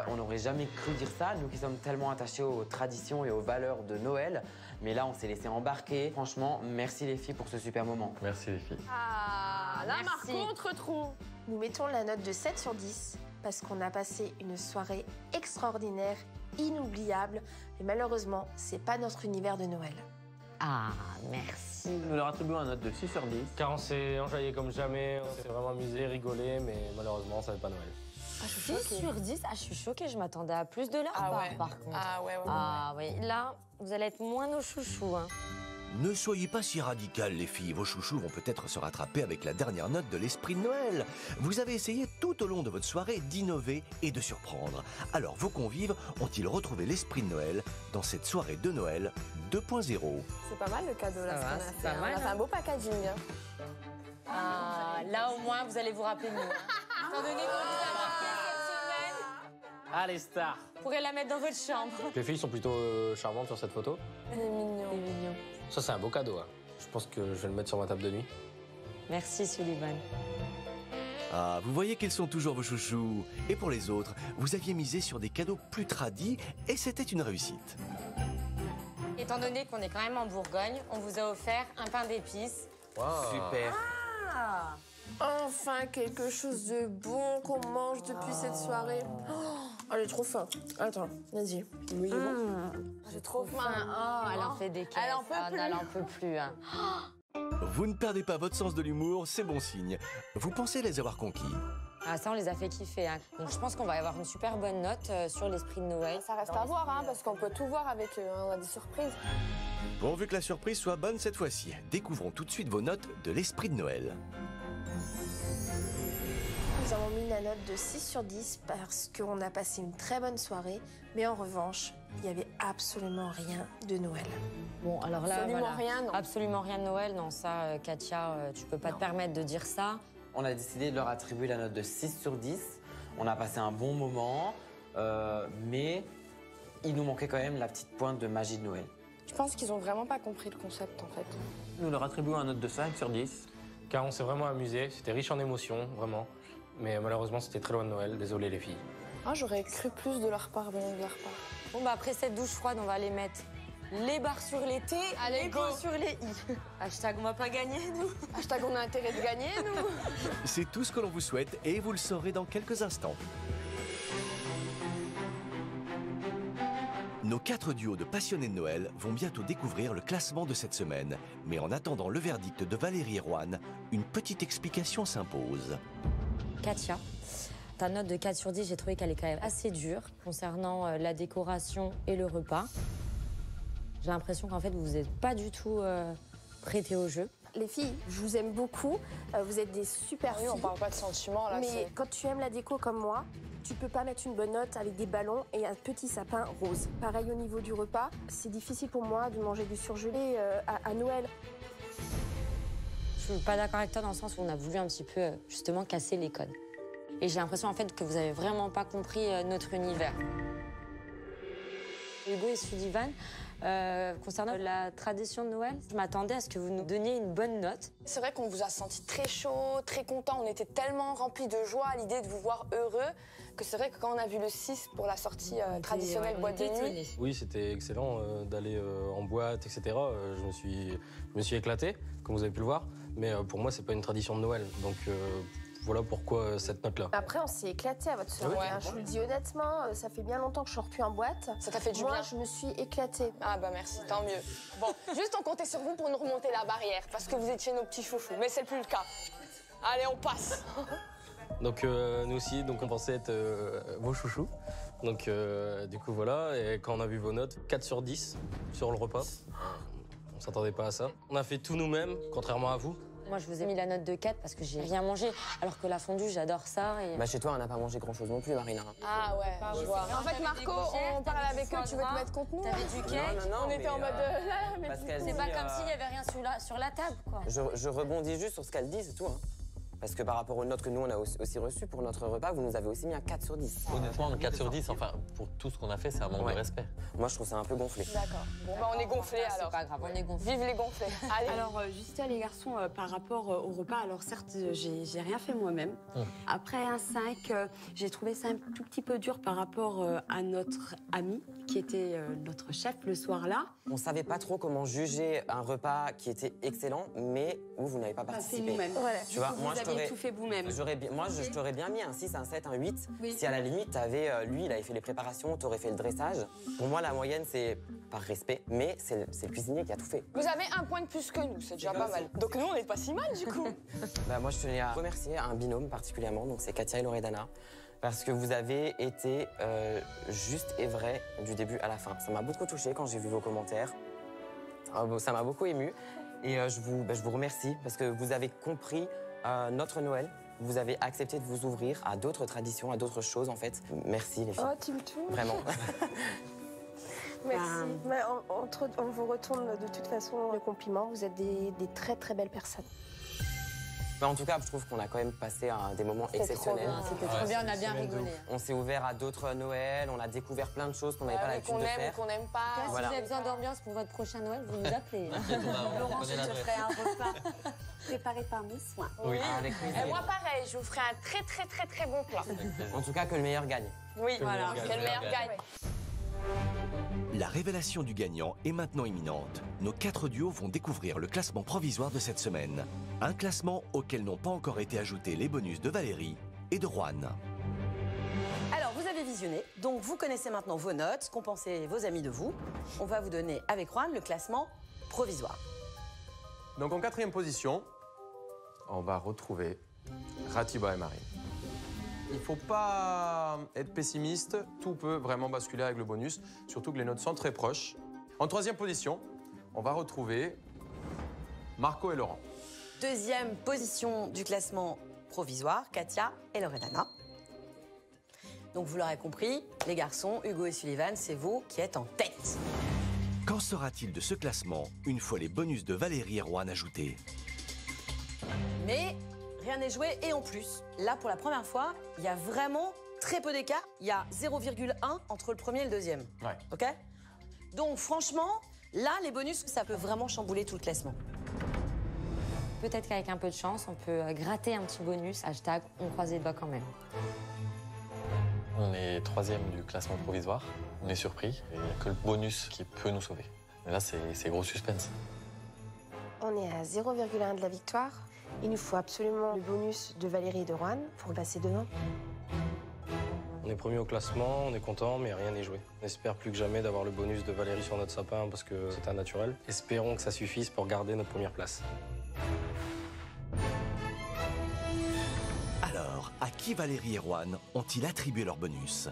On n'aurait jamais cru dire ça, nous qui sommes tellement attachés aux traditions et aux valeurs de Noël. Mais là, on s'est laissé embarquer. Franchement, merci les filles pour ce super moment. Merci les filles. Ah, là, Merci. Marco, on te retrouve. Nous mettons la note de 7 sur 10 parce qu'on a passé une soirée extraordinaire, inoubliable. Mais malheureusement, c'est pas notre univers de Noël. Ah, merci. Nous leur attribuons une note de 6 sur 10. Car on s'est enjaillé comme jamais, on s'est vraiment amusé, rigolé, mais malheureusement, ça n'est pas Noël. Ah, 6 sur 10, je suis choquée, je m'attendais à plus de leur Ah part, ouais. par contre. Ah ouais, ouais, ouais. Ah oui, là, vous allez être moins nos chouchous. Hein. Ne soyez pas si radicales, les filles. Vos chouchous vont peut-être se rattraper avec la dernière note de l'esprit de Noël. Vous avez essayé tout au long de votre soirée d'innover et de surprendre. Alors, vos convives ont-ils retrouvé l'esprit de Noël dans cette soirée de Noël 2.0 ? C'est pas mal le cadeau là, Ça ce va, qu'on a c'est fait. pas Hein. mal, On a fait hein. un beau packaging. Hein. Ah, là, au moins, vous allez vous rappeler de nous. Hein. Étant donné qu'on vous a marqué cette semaine, Ah, les stars! vous pourrez la mettre dans votre chambre. Les filles sont plutôt charmantes sur cette photo. C'est mignon. C'est mignon. Ça, c'est un beau cadeau. Hein. Je pense que je vais le mettre sur ma table de nuit. Merci, Sullivan. Ah, vous voyez qu'ils sont toujours vos chouchous. Et pour les autres, vous aviez misé sur des cadeaux plus tradis et c'était une réussite. Étant donné qu'on est quand même en Bourgogne, on vous a offert un pain d'épices. Super. Ah, enfin quelque chose de bon qu'on mange depuis cette soirée. Oh, j'ai trop faim. Attends, vas-y. Oui, bon. J'ai trop faim. Oh, elle en fait des caisses. Elle en peut plus. Elle en peut plus. Hein. Vous ne perdez pas votre sens de l'humour, c'est bon signe. Vous pensez les avoir conquis. Ah, ça, on les a fait kiffer. Hein. Donc, je pense qu'on va avoir une super bonne note sur l'esprit de Noël. Ça reste à voir, hein, parce qu'on peut tout voir avec eux. Hein. On a des surprises. Pourvu que la surprise soit bonne cette fois-ci, découvrons tout de suite vos notes de l'esprit de Noël. Nous avons mis la note de 6 sur 10 parce qu'on a passé une très bonne soirée. Mais en revanche, il n'y avait absolument rien de Noël. Bon, alors là, Absolument voilà. rien, non. Absolument rien de Noël. Non, ça, Katia, tu peux pas te permettre de dire ça. On a décidé de leur attribuer la note de 6 sur 10. On a passé un bon moment, mais il nous manquait quand même la petite pointe de magie de Noël. Je pense qu'ils ont vraiment pas compris le concept, en fait. Nous leur attribuons une note de 5 sur 10. Car on s'est vraiment amusé, c'était riche en émotions, vraiment. Mais malheureusement, c'était très loin de Noël. Désolé les filles. Ah, j'aurais cru plus de leur part, venant de leur part. Bon, bah, après cette douche froide, on va aller mettre les barres sur les T, Allez, les go. points sur les I. Hashtag on va pas gagner, nous. Hashtag on a intérêt de gagner, nous. C'est tout ce que l'on vous souhaite et vous le saurez dans quelques instants. Nos 4 duos de passionnés de Noël vont bientôt découvrir le classement de cette semaine. Mais en attendant le verdict de Valérie et Roanne, une petite explication s'impose. Katia, ta note de 4 sur 10, j'ai trouvé qu'elle est quand même assez dure concernant la décoration et le repas. J'ai l'impression qu'en fait, vous n'êtes pas du tout prêtées au jeu. Les filles, je vous aime beaucoup. Vous êtes des super Oui, filles. on parle pas de sentiments, là. Mais c'est- quand tu aimes la déco comme moi, tu peux pas mettre une bonne note avec des ballons et un petit sapin rose. Pareil au niveau du repas, c'est difficile pour moi de manger du surgelé à Noël. Je suis pas d'accord avec toi dans le sens où on a voulu un petit peu justement casser les codes. Et j'ai l'impression en fait que vous avez vraiment pas compris notre univers. Hugo et Sullivan, concernant la tradition de Noël, je m'attendais à ce que vous nous donniez une bonne note. C'est vrai qu'on vous a senti très chaud, très content. On était tellement remplis de joie à l'idée de vous voir heureux que c'est vrai que quand on a vu le 6 pour la sortie traditionnelle boîte de nuit, Oui, c'était excellent d'aller en boîte, etc. Je me suis éclaté, comme vous avez pu le voir. Mais pour moi, c'est pas une tradition de Noël. Donc voilà pourquoi cette note-là. Après, on s'est éclaté à votre soirée. Ouais. Hein. Je vous le dis honnêtement, ça fait bien longtemps que je sors plus en boîte. ça t'a fait du Moi, bien. je me suis éclatée. Ah bah merci, tant mieux. Bon, juste on comptait sur vous pour nous remonter la barrière parce que vous étiez nos petits chouchous, mais c'est plus le cas. Allez, on passe. Donc nous aussi, donc on pensait être vos chouchous. Donc du coup voilà, et quand on a vu vos notes, 4 sur 10 sur le repas. On s'attendait pas à ça. On a fait tout nous-mêmes, contrairement à vous. Moi, je vous ai mis la note de 4 parce que j'ai rien mangé, alors que la fondue, j'adore ça. Et... Bah chez toi, on n'a pas mangé grand-chose non plus, Marina. Ah ouais, je vois. En fait, Marco, on parlait avec eux, tu veux te mettre contre nous? T'avais du cake. Non, On était en mode là, mais parce du qu'elle coup- C'est dit, pas comme s'il y avait rien sur la table, quoi. Je rebondis juste sur ce qu'elle dit, c'est tout. Hein. Parce que par rapport aux notes que nous, on a aussi reçues pour notre repas, vous nous avez aussi mis un 4 sur 10. Honnêtement, un 4 sur 10, enfin, pour tout ce qu'on a fait, c'est un manque de respect. Moi, je trouve ça un peu gonflé. D'accord. Bon, bah, on est gonflés alors. C'est pas grave, on est gonflés. Vive les gonflés. Allez. Alors, juste les garçons, par rapport au repas, alors certes, j'ai rien fait moi-même. Après un 5, j'ai trouvé ça un tout petit peu dur par rapport à notre ami, qui était notre chef le soir-là. On savait pas trop comment juger un repas qui était excellent, mais où vous n'avez pas participé. nous-mêmes. Voilà. Tu vois, moi, vous aviez tout fait vous-même. Moi, je t'aurais bien mis un 6, un 7, un 8. Si à la limite, lui, il avait fait les préparations, t'aurais fait le dressage. Pour moi, la moyenne, c'est par respect, mais c'est le cuisinier qui a tout fait. Vous avez un point de plus que nous, c'est déjà pas mal. Donc nous, on n'est pas si mal du coup. Moi, je tenais à remercier un binôme particulièrement, donc c'est Katia et Loredana, parce que vous avez été juste et vrai du début à la fin. Ça m'a beaucoup touché quand j'ai vu vos commentaires. Ça m'a beaucoup ému. Et je vous remercie parce que vous avez compris notre Noël. Vous avez accepté de vous ouvrir à d'autres traditions, à d'autres choses en fait. Merci les filles. Oh, tu me touches. Vraiment. Merci. On vous retourne de toute façon le compliment. Vous êtes des très très belles personnes. En tout cas, je trouve qu'on a quand même passé des moments exceptionnels. C'était trop bien, on a bien rigolé. On s'est ouvert à d'autres Noëls, on a découvert plein de choses qu'on n'avait pas l'habitude de faire. Qu'on aime pas. Si vous avez besoin d'ambiance pour votre prochain Noël, vous nous appelez. Laurent, je te ferai un repas préparé par mes soins. Oui, avec plaisir. Et moi, pareil, je vous ferai un très très très très bon plat. En tout cas, que le meilleur gagne. Oui, voilà, que le meilleur gagne. La révélation du gagnant est maintenant imminente. Nos 4 duos vont découvrir le classement provisoire de cette semaine. Un classement auquel n'ont pas encore été ajoutés les bonus de Valérie et de Juan. Alors, vous avez visionné, donc vous connaissez maintenant vos notes, ce qu'ont pensé vos amis de vous. On va vous donner avec Juan le classement provisoire. Donc en 4e position, on va retrouver Ratiba et Marine. Il ne faut pas être pessimiste, tout peut vraiment basculer avec le bonus, surtout que les notes sont très proches. En 3e position, on va retrouver Marco et Laurent. 2e position du classement provisoire, Katia et Loredana. Donc vous l'aurez compris, les garçons, Hugo et Sullivan, c'est vous qui êtes en tête. Qu'en sera-t-il de ce classement une fois les bonus de Valérie et Juan ajoutés? Mais rien n'est joué et en plus, là pour la première fois, il y a vraiment très peu d'écart. Il y a 0,1 entre le premier et le deuxième. Ouais. Ok? Donc franchement, là les bonus, ça peut vraiment chambouler tout le classement. Peut-être qu'avec un peu de chance, on peut gratter un petit bonus. Hashtag, on croise les doigts quand même. On est 3e du classement provisoire. On est surpris. Il n'y a que le bonus qui peut nous sauver. Mais là, c'est gros suspense. On est à 0,1 de la victoire. Il nous faut absolument le bonus de Valérie et de Juan pour passer devant. On est premier au classement, on est content, mais rien n'est joué. On espère plus que jamais d'avoir le bonus de Valérie sur notre sapin parce que c'est un naturel. Espérons que ça suffise pour garder notre première place. Alors, à qui Valérie et Juan ont-ils attribué leur bonus?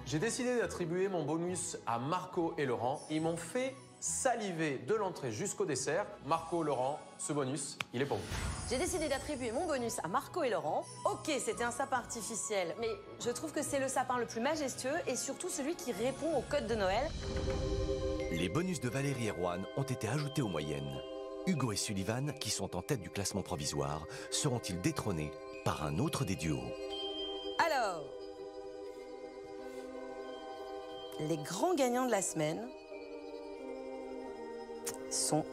J'ai décidé d'attribuer mon bonus à Marco et Laurent. Ils m'ont fait saliver de l'entrée jusqu'au dessert. Marco, Laurent, ce bonus, il est pour vous. J'ai décidé d'attribuer mon bonus à Marco et Laurent. Ok, c'était un sapin artificiel, mais je trouve que c'est le sapin le plus majestueux et surtout celui qui répond au code de Noël. Les bonus de Valérie et Juan ont été ajoutés aux moyennes. Hugo et Sullivan, qui sont en tête du classement provisoire, seront-ils détrônés par un autre des duos? Alors, les grands gagnants de la semaine sont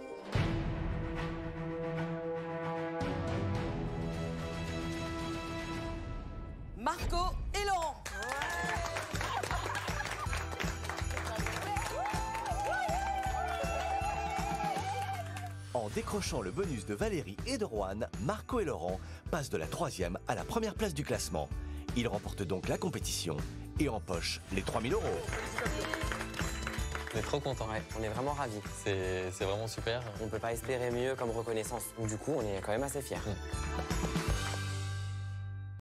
Marco et Laurent. En décrochant le bonus de Valérie et de Juan, Marco et Laurent passent de la 3e à la première place du classement. Ils remportent donc la compétition et empochent les 3 000 €. On est trop contents, ouais. On est vraiment ravis. C'est vraiment super. On ne peut pas espérer mieux comme reconnaissance. Du coup, on est quand même assez fiers.